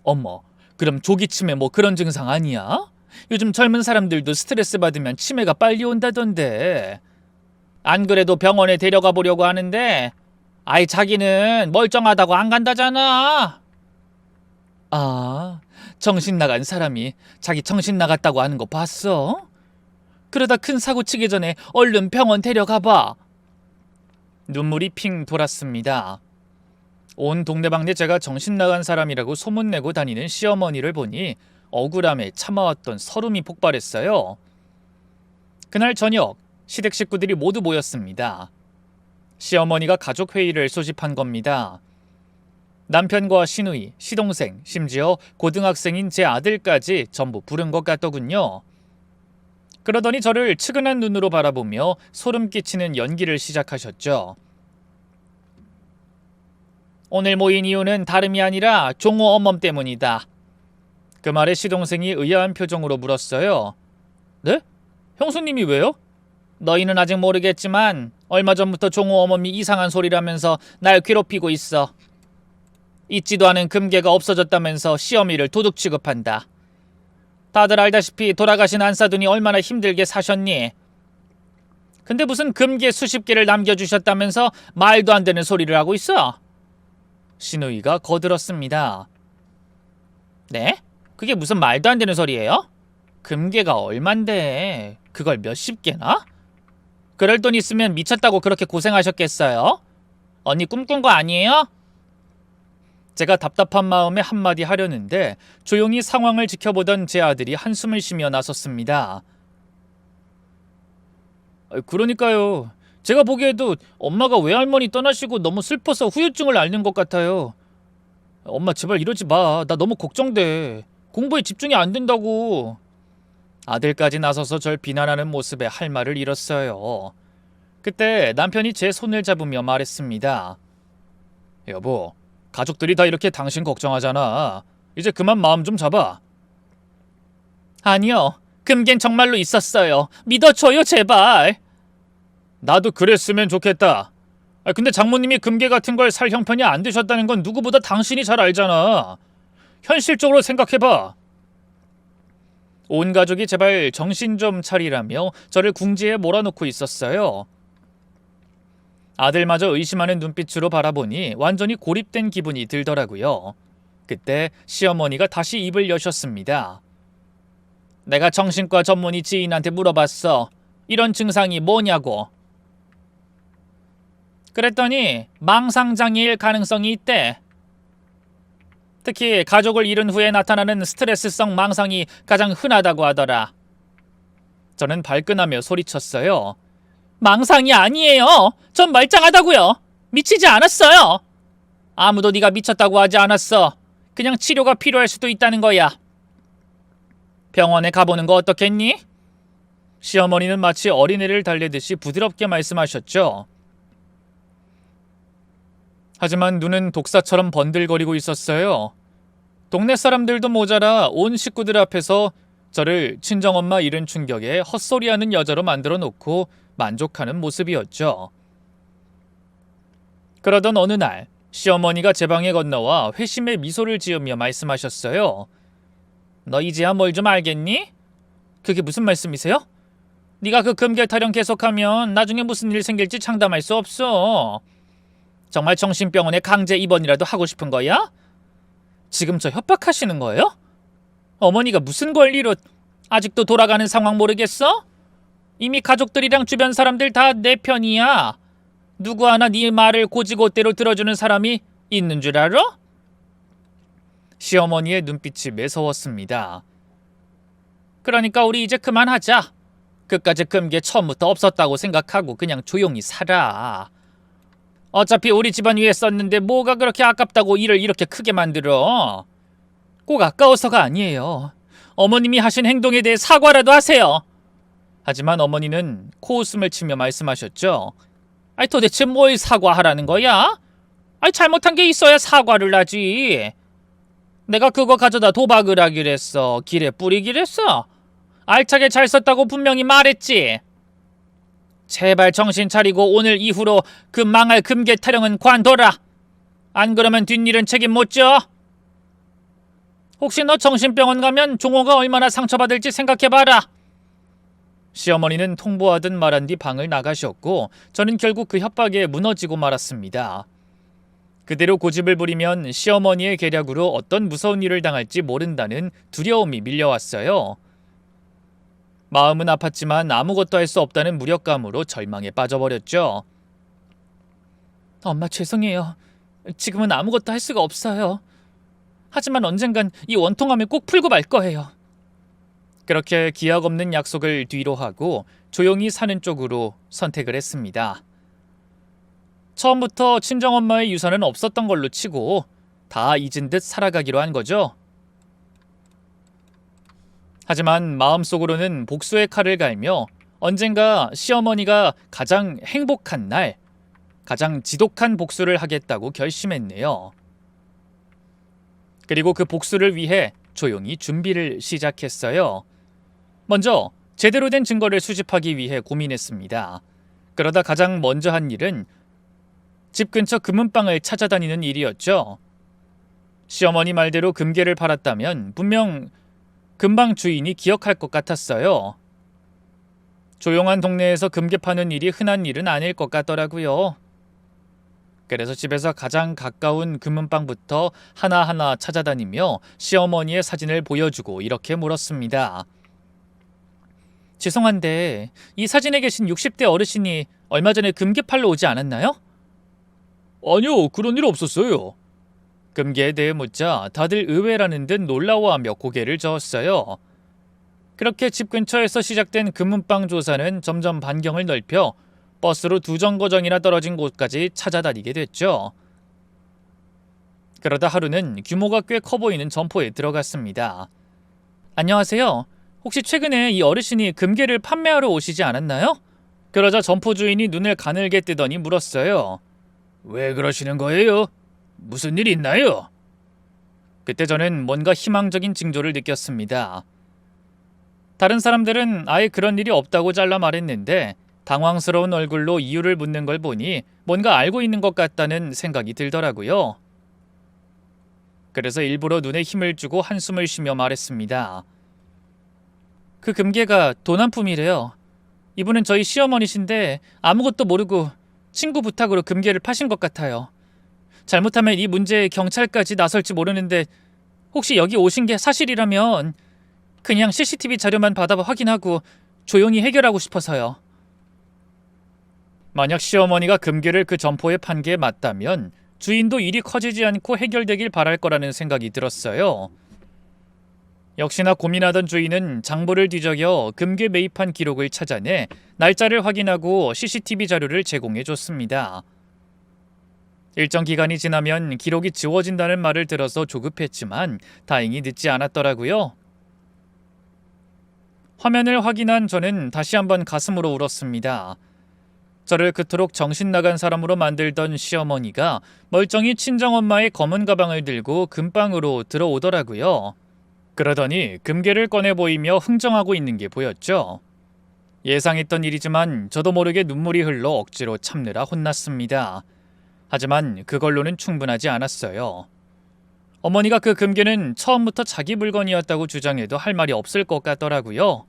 어머, 그럼 조기치매 뭐 그런 증상 아니야? 요즘 젊은 사람들도 스트레스 받으면 치매가 빨리 온다던데. 안 그래도 병원에 데려가 보려고 하는데 자기는 멀쩡하다고 안 간다잖아. 정신 나간 사람이 자기 정신 나갔다고 하는 거 봤어? 그러다 큰 사고 치기 전에 얼른 병원 데려가 봐. 눈물이 핑 돌았습니다. 온 동네방네 제가 정신 나간 사람이라고 소문내고 다니는 시어머니를 보니 억울함에 참아왔던 서름이 폭발했어요. 그날 저녁 시댁 식구들이 모두 모였습니다. 시어머니가 가족 회의를 소집한 겁니다. 남편과 시누이, 시동생, 심지어 고등학생인 제 아들까지 전부 부른 것 같더군요. 그러더니 저를 측은한 눈으로 바라보며 소름 끼치는 연기를 시작하셨죠. 오늘 모인 이유는 다름이 아니라 종호 어멈 때문이다. 그 말에 시동생이 의아한 표정으로 물었어요. 네? 형수님이 왜요? 너희는 아직 모르겠지만 얼마 전부터 종호 어멈이 이상한 소리라면서 날 괴롭히고 있어. 있지도 않은 금괴가 없어졌다면서 시어미를 도둑 취급한다. 다들 알다시피 돌아가신 안사돈이 얼마나 힘들게 사셨니? 근데 무슨 금괴 수십 개를 남겨주셨다면서 말도 안 되는 소리를 하고 있어? 시누이가 거들었습니다. 네? 그게 무슨 말도 안 되는 소리예요? 금괴가 얼만데 그걸 몇십 개나? 그럴 돈 있으면 미쳤다고 그렇게 고생하셨겠어요? 언니 꿈꾼 거 아니에요? 제가 답답한 마음에 한마디 하려는데 조용히 상황을 지켜보던 제 아들이 한숨을 쉬며 나섰습니다. 그러니까요. 제가 보기에도 엄마가 외할머니 떠나시고 너무 슬퍼서 후유증을 앓는 것 같아요. 엄마 제발 이러지 마. 나 너무 걱정돼. 공부에 집중이 안 된다고. 아들까지 나서서 절 비난하는 모습에 할 말을 잃었어요. 그때 남편이 제 손을 잡으며 말했습니다. 여보, 가족들이 다 이렇게 당신 걱정하잖아. 이제 그만 마음 좀 잡아. 아니요. 금괴는 정말로 있었어요. 믿어줘요, 제발. 나도 그랬으면 좋겠다. 근데 장모님이 금괴 같은 걸 살 형편이 안 되셨다는 건 누구보다 당신이 잘 알잖아. 현실적으로 생각해봐. 온 가족이 제발 정신 좀 차리라며 저를 궁지에 몰아놓고 있었어요. 아들마저 의심하는 눈빛으로 바라보니 완전히 고립된 기분이 들더라고요. 그때 시어머니가 다시 입을 여셨습니다. 내가 정신과 전문의 지인한테 물어봤어. 이런 증상이 뭐냐고. 그랬더니 망상장애일 가능성이 있대. 특히 가족을 잃은 후에 나타나는 스트레스성 망상이 가장 흔하다고 하더라. 저는 발끈하며 소리쳤어요. 망상이 아니에요. 전 말짱하다고요. 미치지 않았어요. 아무도 네가 미쳤다고 하지 않았어. 그냥 치료가 필요할 수도 있다는 거야. 병원에 가보는 거 어떻겠니? 시어머니는 마치 어린애를 달래듯이 부드럽게 말씀하셨죠. 하지만 눈은 독사처럼 번들거리고 있었어요. 동네 사람들도 모자라 온 식구들 앞에서 저를 친정엄마 잃은 충격에 헛소리하는 여자로 만들어 놓고 만족하는 모습이었죠. 그러던 어느 날 시어머니가 제 방에 건너와 회심의 미소를 지으며 말씀하셨어요. 너 이제야 뭘 좀 알겠니? 그게 무슨 말씀이세요? 네가 그 금괴 타령 계속하면 나중에 무슨 일 생길지 장담할 수 없어. 정말 정신병원에 강제 입원이라도 하고 싶은 거야? 지금 저 협박하시는 거예요? 어머니가 무슨 권리로 아직도 돌아가는 상황 모르겠어? 이미 가족들이랑 주변 사람들 다 내 편이야. 누구 하나 네 말을 고지고대로 들어주는 사람이 있는 줄 알아? 시어머니의 눈빛이 매서웠습니다. 그러니까 우리 이제 그만하자. 그까짓 금괴 처음부터 없었다고 생각하고 그냥 조용히 살아. 어차피 우리 집안 위에 썼는데 뭐가 그렇게 아깝다고 일을 이렇게 크게 만들어. 꼭 아까워서가 아니에요. 어머님이 하신 행동에 대해 사과라도 하세요. 하지만 어머니는 코웃음을 치며 말씀하셨죠. 아니 도대체 뭘 사과하라는 거야? 아니 잘못한 게 있어야 사과를 하지. 내가 그거 가져다 도박을 하기로 했어. 길에 뿌리기로 했어. 알차게 잘 썼다고 분명히 말했지. 제발 정신 차리고 오늘 이후로 그 망할 금괴 타령은 관둬라. 안 그러면 뒷일은 책임 못 져. 혹시 너 정신병원 가면 종호가 얼마나 상처받을지 생각해봐라. 시어머니는 통보하듯 말한 뒤 방을 나가셨고 저는 결국 그 협박에 무너지고 말았습니다. 그대로 고집을 부리면 시어머니의 계략으로 어떤 무서운 일을 당할지 모른다는 두려움이 밀려왔어요. 마음은 아팠지만 아무것도 할 수 없다는 무력감으로 절망에 빠져버렸죠. 엄마 죄송해요. 지금은 아무것도 할 수가 없어요. 하지만 언젠간 이 원통함을 꼭 풀고 말 거예요. 그렇게 기약 없는 약속을 뒤로 하고 조용히 사는 쪽으로 선택을 했습니다. 처음부터 친정엄마의 유산은 없었던 걸로 치고 다 잊은 듯 살아가기로 한 거죠. 하지만 마음속으로는 복수의 칼을 갈며 언젠가 시어머니가 가장 행복한 날, 가장 지독한 복수를 하겠다고 결심했네요. 그리고 그 복수를 위해 조용히 준비를 시작했어요. 먼저 제대로 된 증거를 수집하기 위해 고민했습니다. 그러다 가장 먼저 한 일은 집 근처 금은방을 찾아다니는 일이었죠. 시어머니 말대로 금괴를 팔았다면 분명 금방 주인이 기억할 것 같았어요. 조용한 동네에서 금괴 파는 일이 흔한 일은 아닐 것 같더라고요. 그래서 집에서 가장 가까운 금은방부터 하나하나 찾아다니며 시어머니의 사진을 보여주고 이렇게 물었습니다. 죄송한데 이 사진에 계신 60대 어르신이 얼마 전에 금괴 팔러 오지 않았나요? 아니요, 그런 일 없었어요. 금괴에 대해 묻자 다들 의외라는 듯 놀라워하며 고개를 저었어요. 그렇게 집 근처에서 시작된 금은방 조사는 점점 반경을 넓혀 버스로 2정거장이나 떨어진 곳까지 찾아다니게 됐죠. 그러다 하루는 규모가 꽤 커 보이는 점포에 들어갔습니다. 안녕하세요. 혹시 최근에 이 어르신이 금괴를 판매하러 오시지 않았나요? 그러자 점포 주인이 눈을 가늘게 뜨더니 물었어요. 왜 그러시는 거예요? 무슨 일 있나요? 그때 저는 뭔가 희망적인 징조를 느꼈습니다. 다른 사람들은 아예 그런 일이 없다고 잘라 말했는데 당황스러운 얼굴로 이유를 묻는 걸 보니 뭔가 알고 있는 것 같다는 생각이 들더라고요. 그래서 일부러 눈에 힘을 주고 한숨을 쉬며 말했습니다. 그 금괴가 도난품이래요. 이분은 저희 시어머니신데 아무것도 모르고 친구 부탁으로 금괴를 파신 것 같아요. 잘못하면 이 문제에 경찰까지 나설지 모르는데 혹시 여기 오신 게 사실이라면 그냥 CCTV 자료만 받아 확인하고 조용히 해결하고 싶어서요. 만약 시어머니가 금괴를 그 점포에 판 게 맞다면 주인도 일이 커지지 않고 해결되길 바랄 거라는 생각이 들었어요. 역시나 고민하던 주인은 장부를 뒤적여 금괴 매입한 기록을 찾아내 날짜를 확인하고 CCTV 자료를 제공해 줬습니다. 일정 기간이 지나면 기록이 지워진다는 말을 들어서 조급했지만 다행히 늦지 않았더라고요. 화면을 확인한 저는 다시 한번 가슴으로 울었습니다. 저를 그토록 정신 나간 사람으로 만들던 시어머니가 멀쩡히 친정엄마의 검은 가방을 들고 금방으로 들어오더라고요. 그러더니 금괴를 꺼내 보이며 흥정하고 있는 게 보였죠. 예상했던 일이지만 저도 모르게 눈물이 흘러 억지로 참느라 혼났습니다. 하지만 그걸로는 충분하지 않았어요. 어머니가 그 금괴는 처음부터 자기 물건이었다고 주장해도 할 말이 없을 것 같더라고요.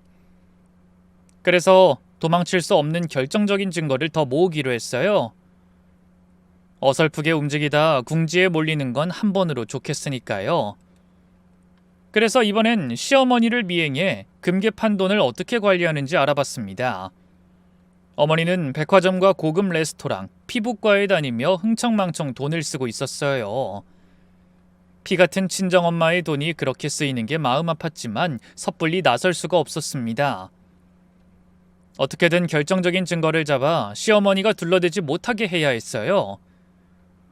그래서 도망칠 수 없는 결정적인 증거를 더 모으기로 했어요. 어설프게 움직이다 궁지에 몰리는 건 한 번으로 좋겠으니까요. 그래서 이번엔 시어머니를 미행해 금괴 판 돈을 어떻게 관리하는지 알아봤습니다. 어머니는 백화점과 고급 레스토랑, 피부과에 다니며 흥청망청 돈을 쓰고 있었어요. 피 같은 친정엄마의 돈이 그렇게 쓰이는 게 마음 아팠지만 섣불리 나설 수가 없었습니다. 어떻게든 결정적인 증거를 잡아 시어머니가 둘러대지 못하게 해야 했어요.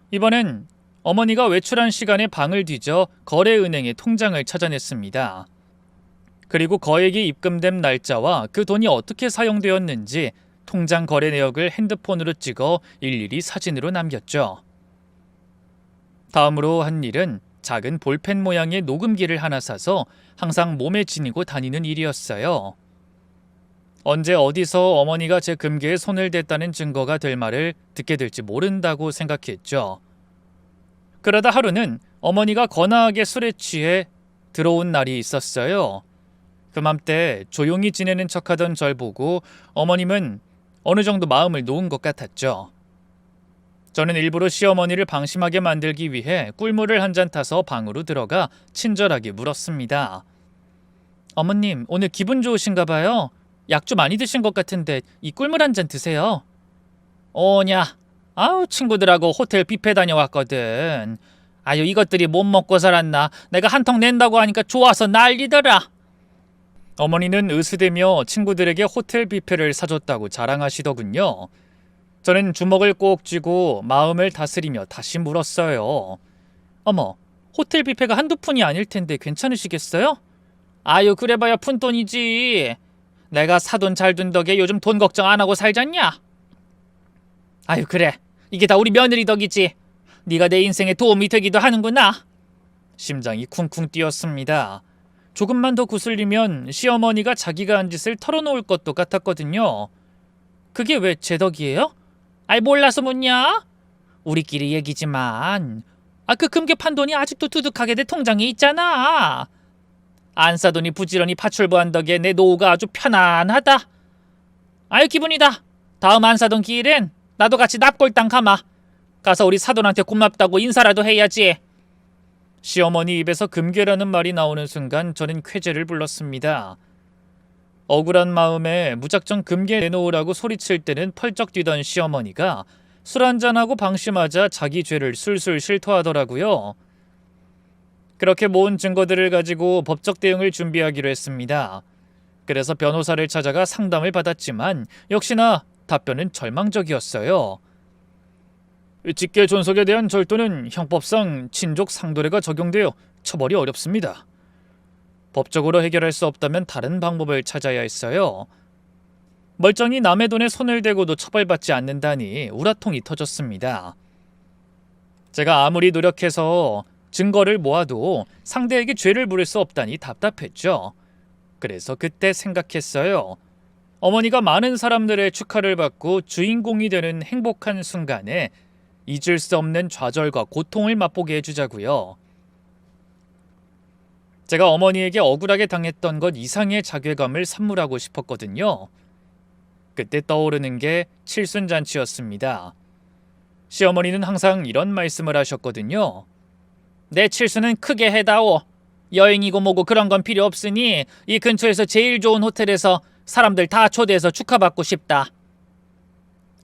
이번엔 어머니가 외출한 시간에 방을 뒤져 거래은행의 통장을 찾아냈습니다. 그리고 거액이 입금된 날짜와 그 돈이 어떻게 사용되었는지 통장 거래 내역을 핸드폰으로 찍어 일일이 사진으로 남겼죠. 다음으로 한 일은 작은 볼펜 모양의 녹음기를 하나 사서 항상 몸에 지니고 다니는 일이었어요. 언제 어디서 어머니가 제 금괴에 손을 댔다는 증거가 될 말을 듣게 될지 모른다고 생각했죠. 그러다 하루는 어머니가 거나하게 술에 취해 들어온 날이 있었어요. 그맘때 조용히 지내는 척하던 절 보고 어머님은 어느 정도 마음을 놓은 것 같았죠. 저는 일부러 시어머니를 방심하게 만들기 위해 꿀물을 한 잔 타서 방으로 들어가 친절하게 물었습니다. 어머님, 오늘 기분 좋으신가 봐요. 약 좀 많이 드신 것 같은데 이 꿀물 한 잔 드세요. 오냐, 아우 친구들하고 호텔 뷔페 다녀왔거든. 아유 이것들이 못 먹고 살았나. 내가 한 통 낸다고 하니까 좋아서 난리더라. 어머니는 으스대며 친구들에게 호텔 뷔페를 사줬다고 자랑하시더군요. 저는 주먹을 꼭 쥐고 마음을 다스리며 다시 물었어요. 어머, 호텔 뷔페가 한두 푼이 아닐 텐데 괜찮으시겠어요? 아유 그래봐야 푼돈이지. 내가 사돈 잘 둔 덕에 요즘 돈 걱정 안 하고 살잖냐? 아유 그래, 이게 다 우리 며느리 덕이지. 네가 내 인생에 도움이 되기도 하는구나. 심장이 쿵쿵 뛰었습니다. 조금만 더 구슬리면 시어머니가 자기가 한 짓을 털어놓을 것도 같았거든요. 그게 왜 제 덕이에요? 아이 몰라서 묻냐? 우리끼리 얘기지만 그 금괴 판 돈이 아직도 두둑하게 내 통장에 있잖아. 안 사돈이 부지런히 파출부한 덕에 내 노후가 아주 편안하다. 아유 기분이다. 다음 안 사돈 기일엔 나도 같이 납골당 가마. 가서 우리 사돈한테 고맙다고 인사라도 해야지. 시어머니 입에서 금괴라는 말이 나오는 순간 저는 쾌재를 불렀습니다. 억울한 마음에 무작정 금괴 내놓으라고 소리칠 때는 펄쩍 뛰던 시어머니가 술 한잔하고 방심하자 자기 죄를 술술 실토하더라고요. 그렇게 모은 증거들을 가지고 법적 대응을 준비하기로 했습니다. 그래서 변호사를 찾아가 상담을 받았지만 역시나 답변은 절망적이었어요. 직계 존속에 대한 절도는 형법상 친족 상도례가 적용되어 처벌이 어렵습니다. 법적으로 해결할 수 없다면 다른 방법을 찾아야 했어요. 멀쩡히 남의 돈에 손을 대고도 처벌받지 않는다니 우라통이 터졌습니다. 제가 아무리 노력해서 증거를 모아도 상대에게 죄를 물을 수 없다니 답답했죠. 그래서 그때 생각했어요. 어머니가 많은 사람들의 축하를 받고 주인공이 되는 행복한 순간에 잊을 수 없는 좌절과 고통을 맛보게 해주자고요. 제가 어머니에게 억울하게 당했던 것 이상의 자괴감을 선물하고 싶었거든요. 그때 떠오르는 게 칠순잔치였습니다. 시어머니는 항상 이런 말씀을 하셨거든요. 내 칠순은 크게 해다오. 여행이고 뭐고 그런 건 필요 없으니 이 근처에서 제일 좋은 호텔에서 사람들 다 초대해서 축하받고 싶다.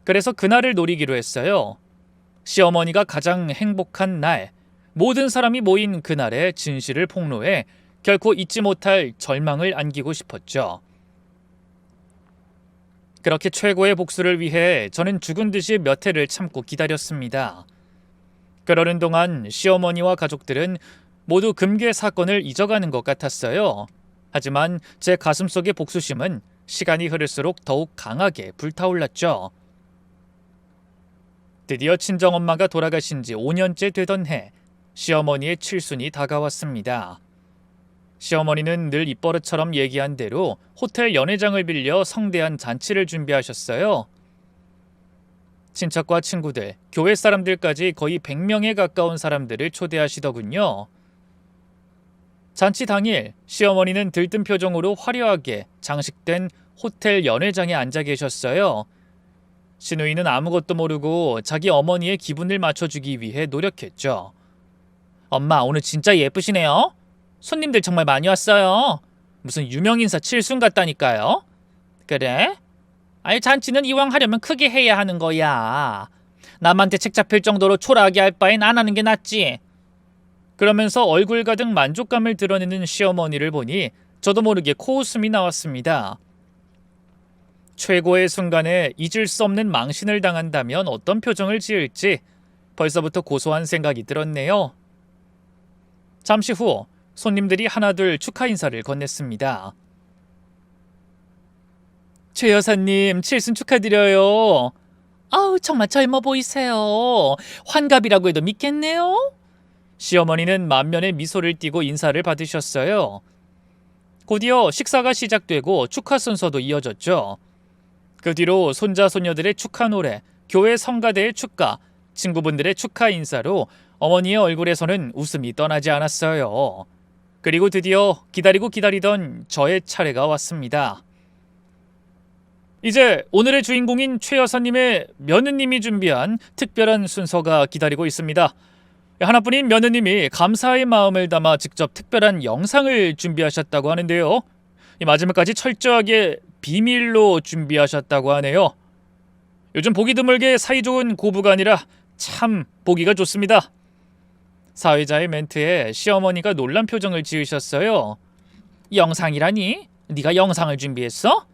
그래서 그날을 노리기로 했어요. 시어머니가 가장 행복한 날, 모든 사람이 모인 그날의 진실을 폭로해 결코 잊지 못할 절망을 안기고 싶었죠. 그렇게 최고의 복수를 위해 저는 죽은 듯이 몇 해를 참고 기다렸습니다. 그러는 동안 시어머니와 가족들은 모두 금괴 사건을 잊어가는 것 같았어요. 하지만 제 가슴속의 복수심은 시간이 흐를수록 더욱 강하게 불타올랐죠. 드디어 친정엄마가 돌아가신 지 5년째 되던 해, 시어머니의 칠순이 다가왔습니다. 시어머니는 늘 입버릇처럼 얘기한 대로 호텔 연회장을 빌려 성대한 잔치를 준비하셨어요. 친척과 친구들, 교회 사람들까지 거의 100명에 가까운 사람들을 초대하시더군요. 잔치 당일 시어머니는 들뜬 표정으로 화려하게 장식된 호텔 연회장에 앉아 계셨어요. 시누이는 아무것도 모르고 자기 어머니의 기분을 맞춰주기 위해 노력했죠. 엄마 오늘 진짜 예쁘시네요. 손님들 정말 많이 왔어요. 무슨 유명인사 칠순 같다니까요. 그래? 아니 잔치는 이왕 하려면 크게 해야 하는 거야. 남한테 책 잡힐 정도로 초라하게 할 바엔 안 하는 게 낫지. 그러면서 얼굴 가득 만족감을 드러내는 시어머니를 보니 저도 모르게 코웃음이 나왔습니다. 최고의 순간에 잊을 수 없는 망신을 당한다면 어떤 표정을 지을지 벌써부터 고소한 생각이 들었네요. 잠시 후 손님들이 하나둘 축하 인사를 건넸습니다. 최 여사님, 칠순 축하드려요. 아우, 정말 젊어 보이세요. 환갑이라고 해도 믿겠네요. 시어머니는 만면에 미소를 띠고 인사를 받으셨어요. 곧이어 식사가 시작되고 축하 순서도 이어졌죠. 그 뒤로 손자 손녀들의 축하 노래, 교회 성가대의 축가, 친구분들의 축하 인사로 어머니의 얼굴에서는 웃음이 떠나지 않았어요. 그리고 드디어 기다리고 기다리던 저의 차례가 왔습니다. 이제 오늘의 주인공인 최 여사님의 며느님이 준비한 특별한 순서가 기다리고 있습니다. 하나뿐인 며느님이 감사의 마음을 담아 직접 특별한 영상을 준비하셨다고 하는데요. 마지막까지 철저하게 비밀로 준비하셨다고 하네요. 요즘 보기 드물게 사이좋은 고부간이라 참 보기가 좋습니다. 사회자의 멘트에 시어머니가 놀란 표정을 지으셨어요. 영상이라니? 네가 영상을 준비했어?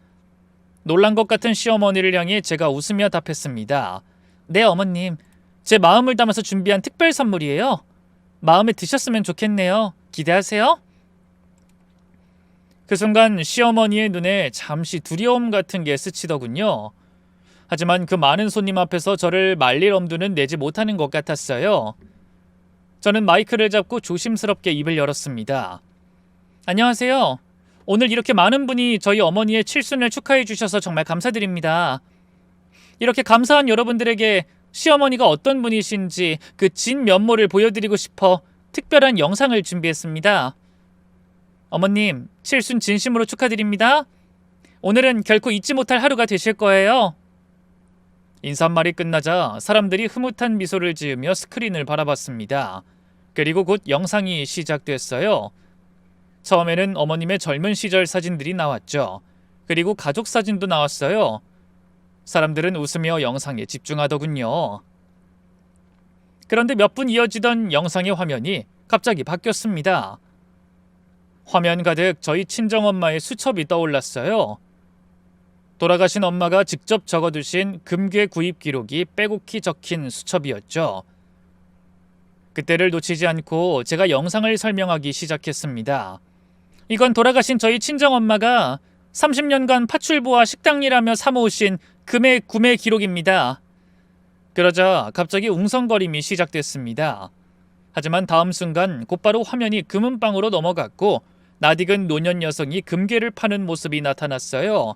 놀란 것 같은 시어머니를 향해 제가 웃으며 답했습니다. 네, 어머님. 제 마음을 담아서 준비한 특별 선물이에요. 마음에 드셨으면 좋겠네요. 기대하세요. 그 순간 시어머니의 눈에 잠시 두려움 같은 게 스치더군요. 하지만 그 많은 손님 앞에서 저를 말릴 엄두는 내지 못하는 것 같았어요. 저는 마이크를 잡고 조심스럽게 입을 열었습니다. 안녕하세요. 오늘 이렇게 많은 분이 저희 어머니의 칠순을 축하해 주셔서 정말 감사드립니다. 이렇게 감사한 여러분들에게 시어머니가 어떤 분이신지 그 진 면모를 보여드리고 싶어 특별한 영상을 준비했습니다. 어머님, 칠순 진심으로 축하드립니다. 오늘은 결코 잊지 못할 하루가 되실 거예요. 인사말이 끝나자 사람들이 흐뭇한 미소를 지으며 스크린을 바라봤습니다. 그리고 곧 영상이 시작됐어요. 처음에는 어머님의 젊은 시절 사진들이 나왔죠. 그리고 가족 사진도 나왔어요. 사람들은 웃으며 영상에 집중하더군요. 그런데 몇 분 이어지던 영상의 화면이 갑자기 바뀌었습니다. 화면 가득 저희 친정엄마의 수첩이 떠올랐어요. 돌아가신 엄마가 직접 적어두신 금괴 구입 기록이 빼곡히 적힌 수첩이었죠. 그때를 놓치지 않고 제가 영상을 설명하기 시작했습니다. 이건 돌아가신 저희 친정엄마가 30년간 파출부와 식당일하며 사모으신 금의 구매 기록입니다. 그러자 갑자기 웅성거림이 시작됐습니다. 하지만 다음 순간 곧바로 화면이 금은방으로 넘어갔고 낯익은 노년 여성이 금괴를 파는 모습이 나타났어요.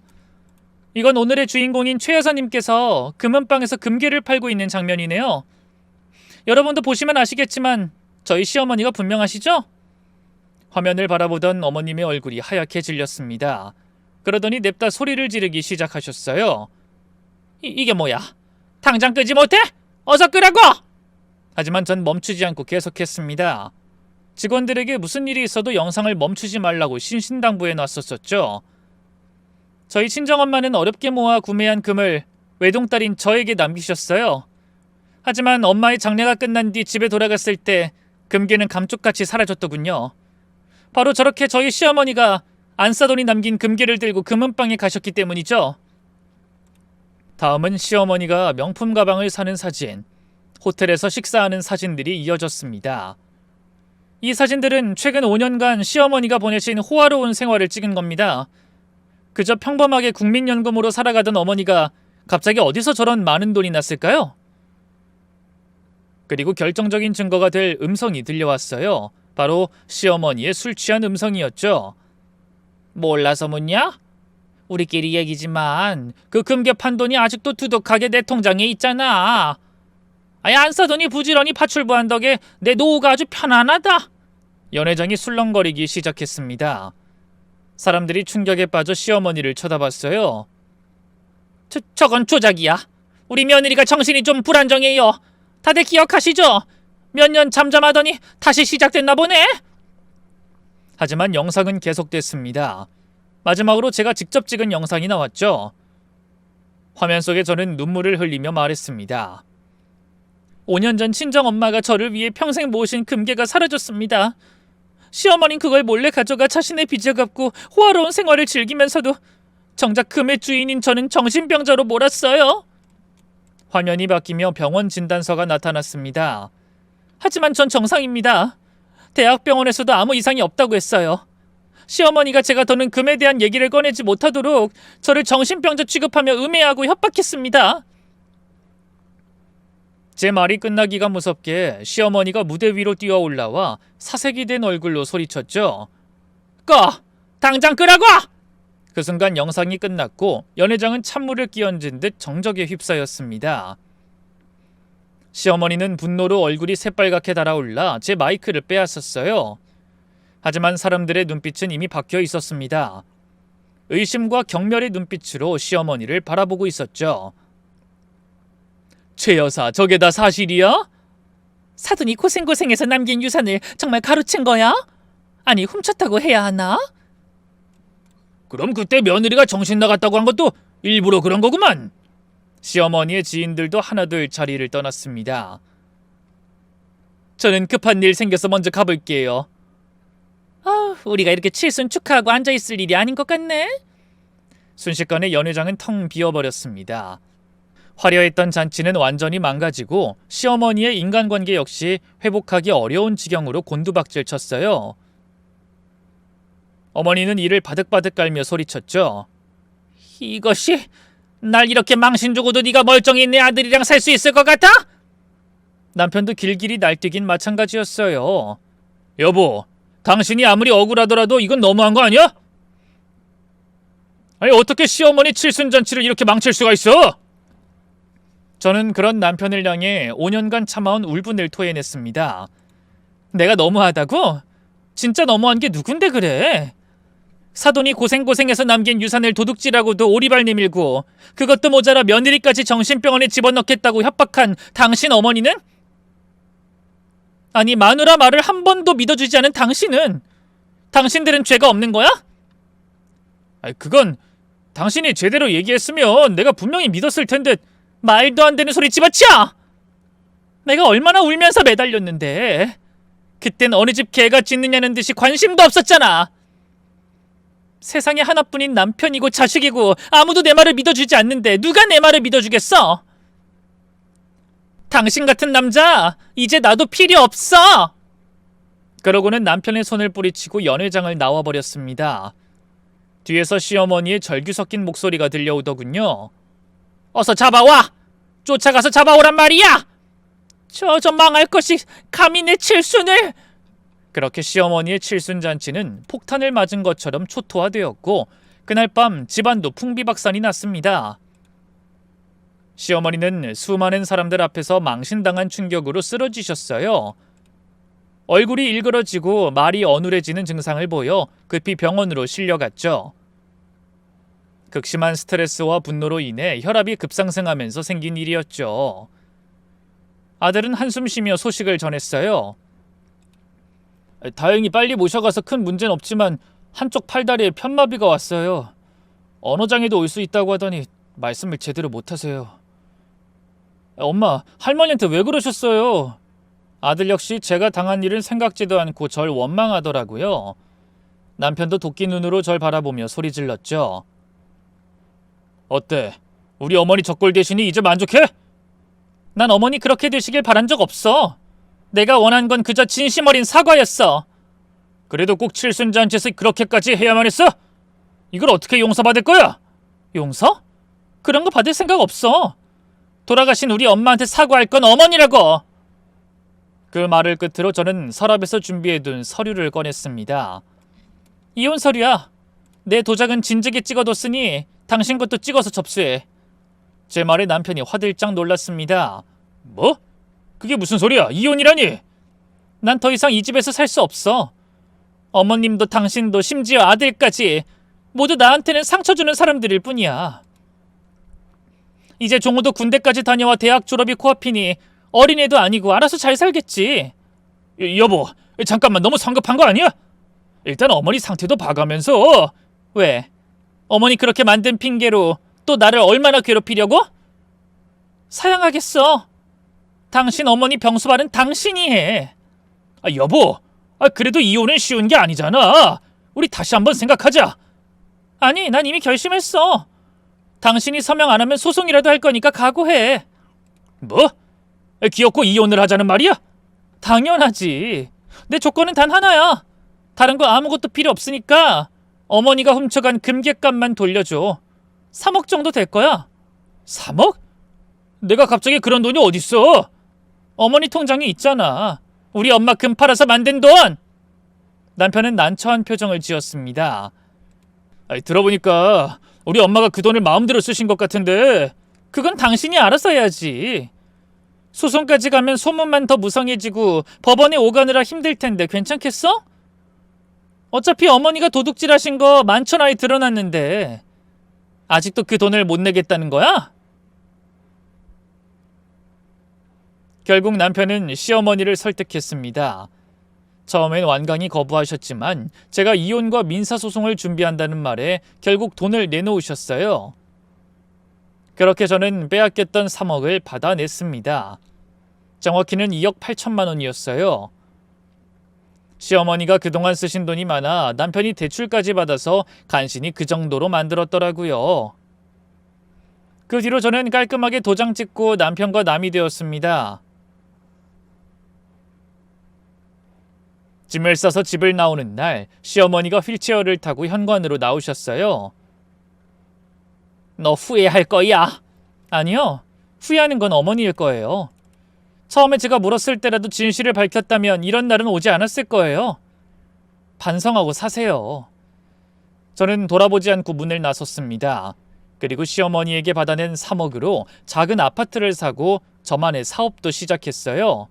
이건 오늘의 주인공인 최 여사님께서 금은방에서 금괴를 팔고 있는 장면이네요. 여러분도 보시면 아시겠지만 저희 시어머니가 분명하시죠? 화면을 바라보던 어머님의 얼굴이 하얗게 질렸습니다. 그러더니 냅다 소리를 지르기 시작하셨어요. 이게 뭐야? 당장 끄지 못해? 어서 끄라고! 하지만 전 멈추지 않고 계속했습니다. 직원들에게 무슨 일이 있어도 영상을 멈추지 말라고 신신당부해 놨었죠. 저희 친정엄마는 어렵게 모아 구매한 금을 외동딸인 저에게 남기셨어요. 하지만 엄마의 장례가 끝난 뒤 집에 돌아갔을 때 금괴는 감쪽같이 사라졌더군요. 바로 저렇게 저희 시어머니가 안사돈이 남긴 금괴를 들고 금은방에 가셨기 때문이죠. 다음은 시어머니가 명품 가방을 사는 사진, 호텔에서 식사하는 사진들이 이어졌습니다. 이 사진들은 최근 5년간 시어머니가 보내신 호화로운 생활을 찍은 겁니다. 그저 평범하게 국민연금으로 살아가던 어머니가 갑자기 어디서 저런 많은 돈이 났을까요? 그리고 결정적인 증거가 될 음성이 들려왔어요. 바로 시어머니의 술 취한 음성이었죠. 몰라서 묻냐? 우리끼리 얘기지만 그 금괴 판 돈이 아직도 두둑하게 내 통장에 있잖아. 아예 안사돈이 부지런히 파출부한 덕에 내 노후가 아주 편안하다. 연회장이 술렁거리기 시작했습니다. 사람들이 충격에 빠져 시어머니를 쳐다봤어요. 저건 조작이야. 우리 며느리가 정신이 좀 불안정해요. 다들 기억하시죠? 몇 년 잠잠하더니 다시 시작됐나 보네. 하지만 영상은 계속됐습니다. 마지막으로 제가 직접 찍은 영상이 나왔죠. 화면 속에 저는 눈물을 흘리며 말했습니다. 5년 전 친정엄마가 저를 위해 평생 모으신 금괴가 사라졌습니다. 시어머니는 그걸 몰래 가져가 자신의 빚을 갚고 호화로운 생활을 즐기면서도 정작 금의 주인인 저는 정신병자로 몰았어요. 화면이 바뀌며 병원 진단서가 나타났습니다. 하지만 전 정상입니다. 대학병원에서도 아무 이상이 없다고 했어요. 시어머니가 제가 더는 금에 대한 얘기를 꺼내지 못하도록 저를 정신병자 취급하며 음해하고 협박했습니다. 제 말이 끝나기가 무섭게 시어머니가 무대 위로 뛰어 올라와 사색이 된 얼굴로 소리쳤죠. 꺼! 당장 끄라고! 그 순간 영상이 끝났고 연회장은 찬물을 끼얹은 듯 정적에 휩싸였습니다. 시어머니는 분노로 얼굴이 새빨갛게 달아올라 제 마이크를 빼앗았어요. 하지만 사람들의 눈빛은 이미 바뀌어 있었습니다. 의심과 경멸의 눈빛으로 시어머니를 바라보고 있었죠. 최 여사, 저게 다 사실이야? 사돈이 고생고생해서 남긴 유산을 정말 가로챈 거야? 아니, 훔쳤다고 해야 하나? 그럼 그때 며느리가 정신 나갔다고 한 것도 일부러 그런 거구만. 시어머니의 지인들도 하나둘 자리를 떠났습니다. 저는 급한 일 생겨서 먼저 가볼게요. 우리가 이렇게 칠순 축하하고 앉아있을 일이 아닌 것 같네. 순식간에 연회장은 텅 비어버렸습니다. 화려했던 잔치는 완전히 망가지고 시어머니의 인간관계 역시 회복하기 어려운 지경으로 곤두박질 쳤어요. 어머니는 이를 바득바득 깔며 소리쳤죠. 이것이 날 이렇게 망신 주고도 네가 멀쩡히 내 아들이랑 살 수 있을 것 같아? 남편도 길길이 날뛰긴 마찬가지였어요. 여보, 당신이 아무리 억울하더라도 이건 너무한 거 아니야? 아니, 어떻게 시어머니 칠순잔치를 이렇게 망칠 수가 있어? 저는 그런 남편을 향해 5년간 참아온 울분을 토해냈습니다. 내가 너무하다고? 진짜 너무한 게 누군데 그래? 사돈이 고생고생해서 남긴 유산을 도둑질하고도 오리발 내밀고 그것도 모자라 며느리까지 정신병원에 집어넣겠다고 협박한 당신 어머니는? 아니, 마누라 말을 한 번도 믿어주지 않은 당신들은 죄가 없는 거야? 그건 당신이 제대로 얘기했으면 내가 분명히 믿었을 텐데. 말도 안 되는 소리 집어치워! 내가 얼마나 울면서 매달렸는데. 그땐 어느 집 개가 짖느냐는 듯이 관심도 없었잖아. 세상에 하나뿐인 남편이고 자식이고 아무도 내 말을 믿어주지 않는데 누가 내 말을 믿어주겠어? 당신 같은 남자 이제 나도 필요 없어! 그러고는 남편의 손을 뿌리치고 연회장을 나와버렸습니다. 뒤에서 시어머니의 절규 섞인 목소리가 들려오더군요. 어서 잡아와! 쫓아가서 잡아오란 말이야! 저 망할 것이 감히 내 칠순을! 그렇게 시어머니의 칠순잔치는 폭탄을 맞은 것처럼 초토화되었고 그날 밤 집안도 풍비박산이 났습니다. 시어머니는 수많은 사람들 앞에서 망신당한 충격으로 쓰러지셨어요. 얼굴이 일그러지고 말이 어눌해지는 증상을 보여 급히 병원으로 실려갔죠. 극심한 스트레스와 분노로 인해 혈압이 급상승하면서 생긴 일이었죠. 아들은 한숨 쉬며 소식을 전했어요. 다행히 빨리 모셔가서 큰 문제는 없지만 한쪽 팔다리에 편마비가 왔어요. 언어장애도 올 수 있다고 하더니 말씀을 제대로 못하세요. 엄마, 할머니한테 왜 그러셨어요? 아들 역시 제가 당한 일은 생각지도 않고 절 원망하더라고요. 남편도 도끼 눈으로 절 바라보며 소리 질렀죠. 어때? 우리 어머니 적골 대신이 이제 만족해? 난 어머니 그렇게 되시길 바란 적 없어. 내가 원한 건 그저 진심 어린 사과였어. 그래도 꼭 칠순잔치에서 그렇게까지 해야만 했어? 이걸 어떻게 용서받을 거야? 용서? 그런 거 받을 생각 없어. 돌아가신 우리 엄마한테 사과할 건 어머니라고. 그 말을 끝으로 저는 서랍에서 준비해둔 서류를 꺼냈습니다. 이혼 서류야. 내 도장은 진즉에 찍어뒀으니 당신 것도 찍어서 접수해. 제 말에 남편이 화들짝 놀랐습니다. 뭐? 그게 무슨 소리야? 이혼이라니? 난 더 이상 이 집에서 살 수 없어. 어머님도 당신도 심지어 아들까지 모두 나한테는 상처 주는 사람들일 뿐이야. 이제 종호도 군대까지 다녀와 대학 졸업이 코앞이니 어린애도 아니고 알아서 잘 살겠지. 여보, 잠깐만, 너무 성급한 거 아니야? 일단 어머니 상태도 봐가면서. 왜? 어머니 그렇게 만든 핑계로 또 나를 얼마나 괴롭히려고? 사양하겠어. 당신 어머니 병수발은 당신이 해. 여보, 그래도 이혼은 쉬운 게 아니잖아. 우리 다시 한번 생각하자. 아니, 난 이미 결심했어. 당신이 서명 안 하면 소송이라도 할 거니까 각오해. 뭐? 기어코 이혼을 하자는 말이야? 당연하지. 내 조건은 단 하나야. 다른 거 아무것도 필요 없으니까 어머니가 훔쳐간 금괴값만 돌려줘. 3억 정도 될 거야. 3억? 내가 갑자기 그런 돈이 어딨어? 어머니 통장에 있잖아. 우리 엄마 금 팔아서 만든 돈! 남편은 난처한 표정을 지었습니다. 들어보니까 우리 엄마가 그 돈을 마음대로 쓰신 것 같은데 그건 당신이 알아서 해야지. 소송까지 가면 소문만 더 무성해지고 법원에 오가느라 힘들 텐데 괜찮겠어? 어차피 어머니가 도둑질하신 거 만천하에 드러났는데 아직도 그 돈을 못 내겠다는 거야? 결국 남편은 시어머니를 설득했습니다. 처음엔 완강히 거부하셨지만 제가 이혼과 민사소송을 준비한다는 말에 결국 돈을 내놓으셨어요. 그렇게 저는 빼앗겼던 3억을 받아냈습니다. 정확히는 2억 8천만 원이었어요. 시어머니가 그동안 쓰신 돈이 많아 남편이 대출까지 받아서 간신히 그 정도로 만들었더라고요. 그 뒤로 저는 깔끔하게 도장 찍고 남편과 남이 되었습니다. 짐을 싸서 집을 나오는 날 시어머니가 휠체어를 타고 현관으로 나오셨어요. 너 후회할 거야. 아니요. 후회하는 건 어머니일 거예요. 처음에 제가 물었을 때라도 진실을 밝혔다면 이런 날은 오지 않았을 거예요. 반성하고 사세요. 저는 돌아보지 않고 문을 나섰습니다. 그리고 시어머니에게 받아낸 3억으로 작은 아파트를 사고 저만의 사업도 시작했어요.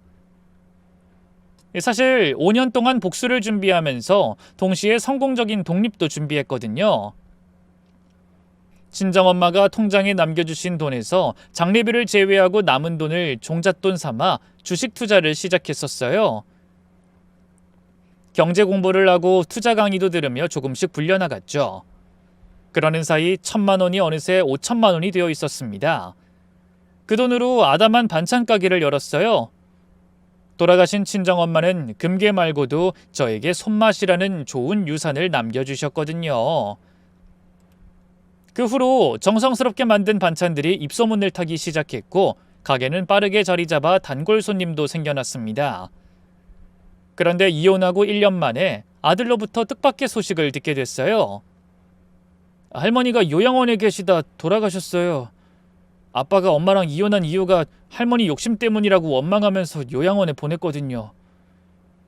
사실 5년 동안 복수를 준비하면서 동시에 성공적인 독립도 준비했거든요. 친정엄마가 통장에 남겨주신 돈에서 장례비를 제외하고 남은 돈을 종잣돈 삼아 주식 투자를 시작했었어요. 경제 공부를 하고 투자 강의도 들으며 조금씩 불려나갔죠. 그러는 사이 1,000만 원이 어느새 5천만 원이 되어 있었습니다. 그 돈으로 아담한 반찬 가게를 열었어요. 돌아가신 친정엄마는 금괴 말고도 저에게 손맛이라는 좋은 유산을 남겨주셨거든요. 그 후로 정성스럽게 만든 반찬들이 입소문을 타기 시작했고 가게는 빠르게 자리 잡아 단골 손님도 생겨났습니다. 그런데 이혼하고 1년 만에 아들로부터 뜻밖의 소식을 듣게 됐어요. 할머니가 요양원에 계시다 돌아가셨어요. 아빠가 엄마랑 이혼한 이유가 할머니 욕심 때문이라고 원망하면서 요양원에 보냈거든요.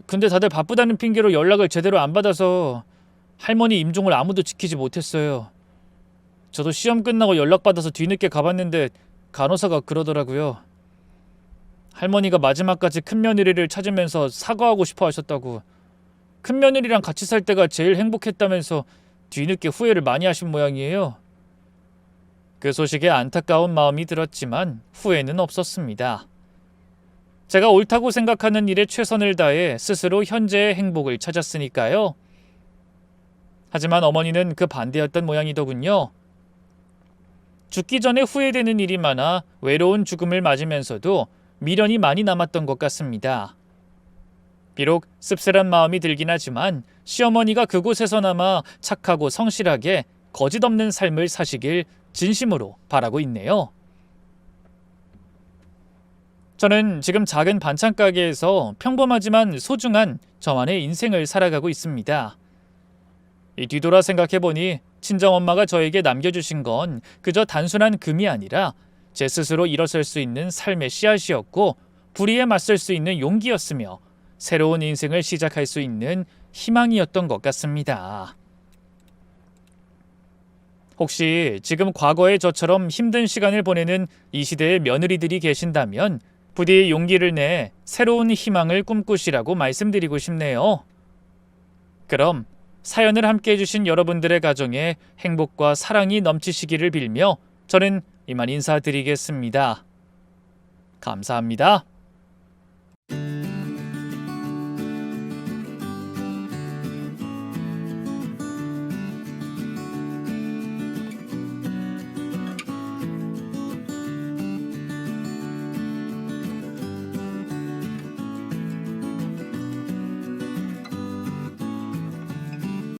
근데 다들 바쁘다는 핑계로 연락을 제대로 안 받아서 할머니 임종을 아무도 지키지 못했어요. 저도 시험 끝나고 연락받아서 뒤늦게 가봤는데 간호사가 그러더라고요. 할머니가 마지막까지 큰며느리를 찾으면서 사과하고 싶어 하셨다고. 큰며느리랑 같이 살 때가 제일 행복했다면서 뒤늦게 후회를 많이 하신 모양이에요. 그 소식에 안타까운 마음이 들었지만 후회는 없었습니다. 제가 옳다고 생각하는 일에 최선을 다해 스스로 현재의 행복을 찾았으니까요. 하지만 어머니는 그 반대였던 모양이더군요. 죽기 전에 후회되는 일이 많아 외로운 죽음을 맞으면서도 미련이 많이 남았던 것 같습니다. 비록 씁쓸한 마음이 들긴 하지만 시어머니가 그곳에서나마 착하고 성실하게 거짓 없는 삶을 사시길 진심으로 바라고 있네요. 저는 지금 작은 반찬 가게에서 평범하지만 소중한 저만의 인생을 살아가고 있습니다. 뒤돌아 생각해보니 친정엄마가 저에게 남겨주신 건 그저 단순한 금이 아니라 제 스스로 일어설 수 있는 삶의 씨앗이었고 불의에 맞설 수 있는 용기였으며 새로운 인생을 시작할 수 있는 희망이었던 것 같습니다. 혹시 지금 과거의 저처럼 힘든 시간을 보내는 이 시대의 며느리들이 계신다면 부디 용기를 내 새로운 희망을 꿈꾸시라고 말씀드리고 싶네요. 그럼 사연을 함께 해주신 여러분들의 가정에 행복과 사랑이 넘치시기를 빌며 저는 이만 인사드리겠습니다. 감사합니다.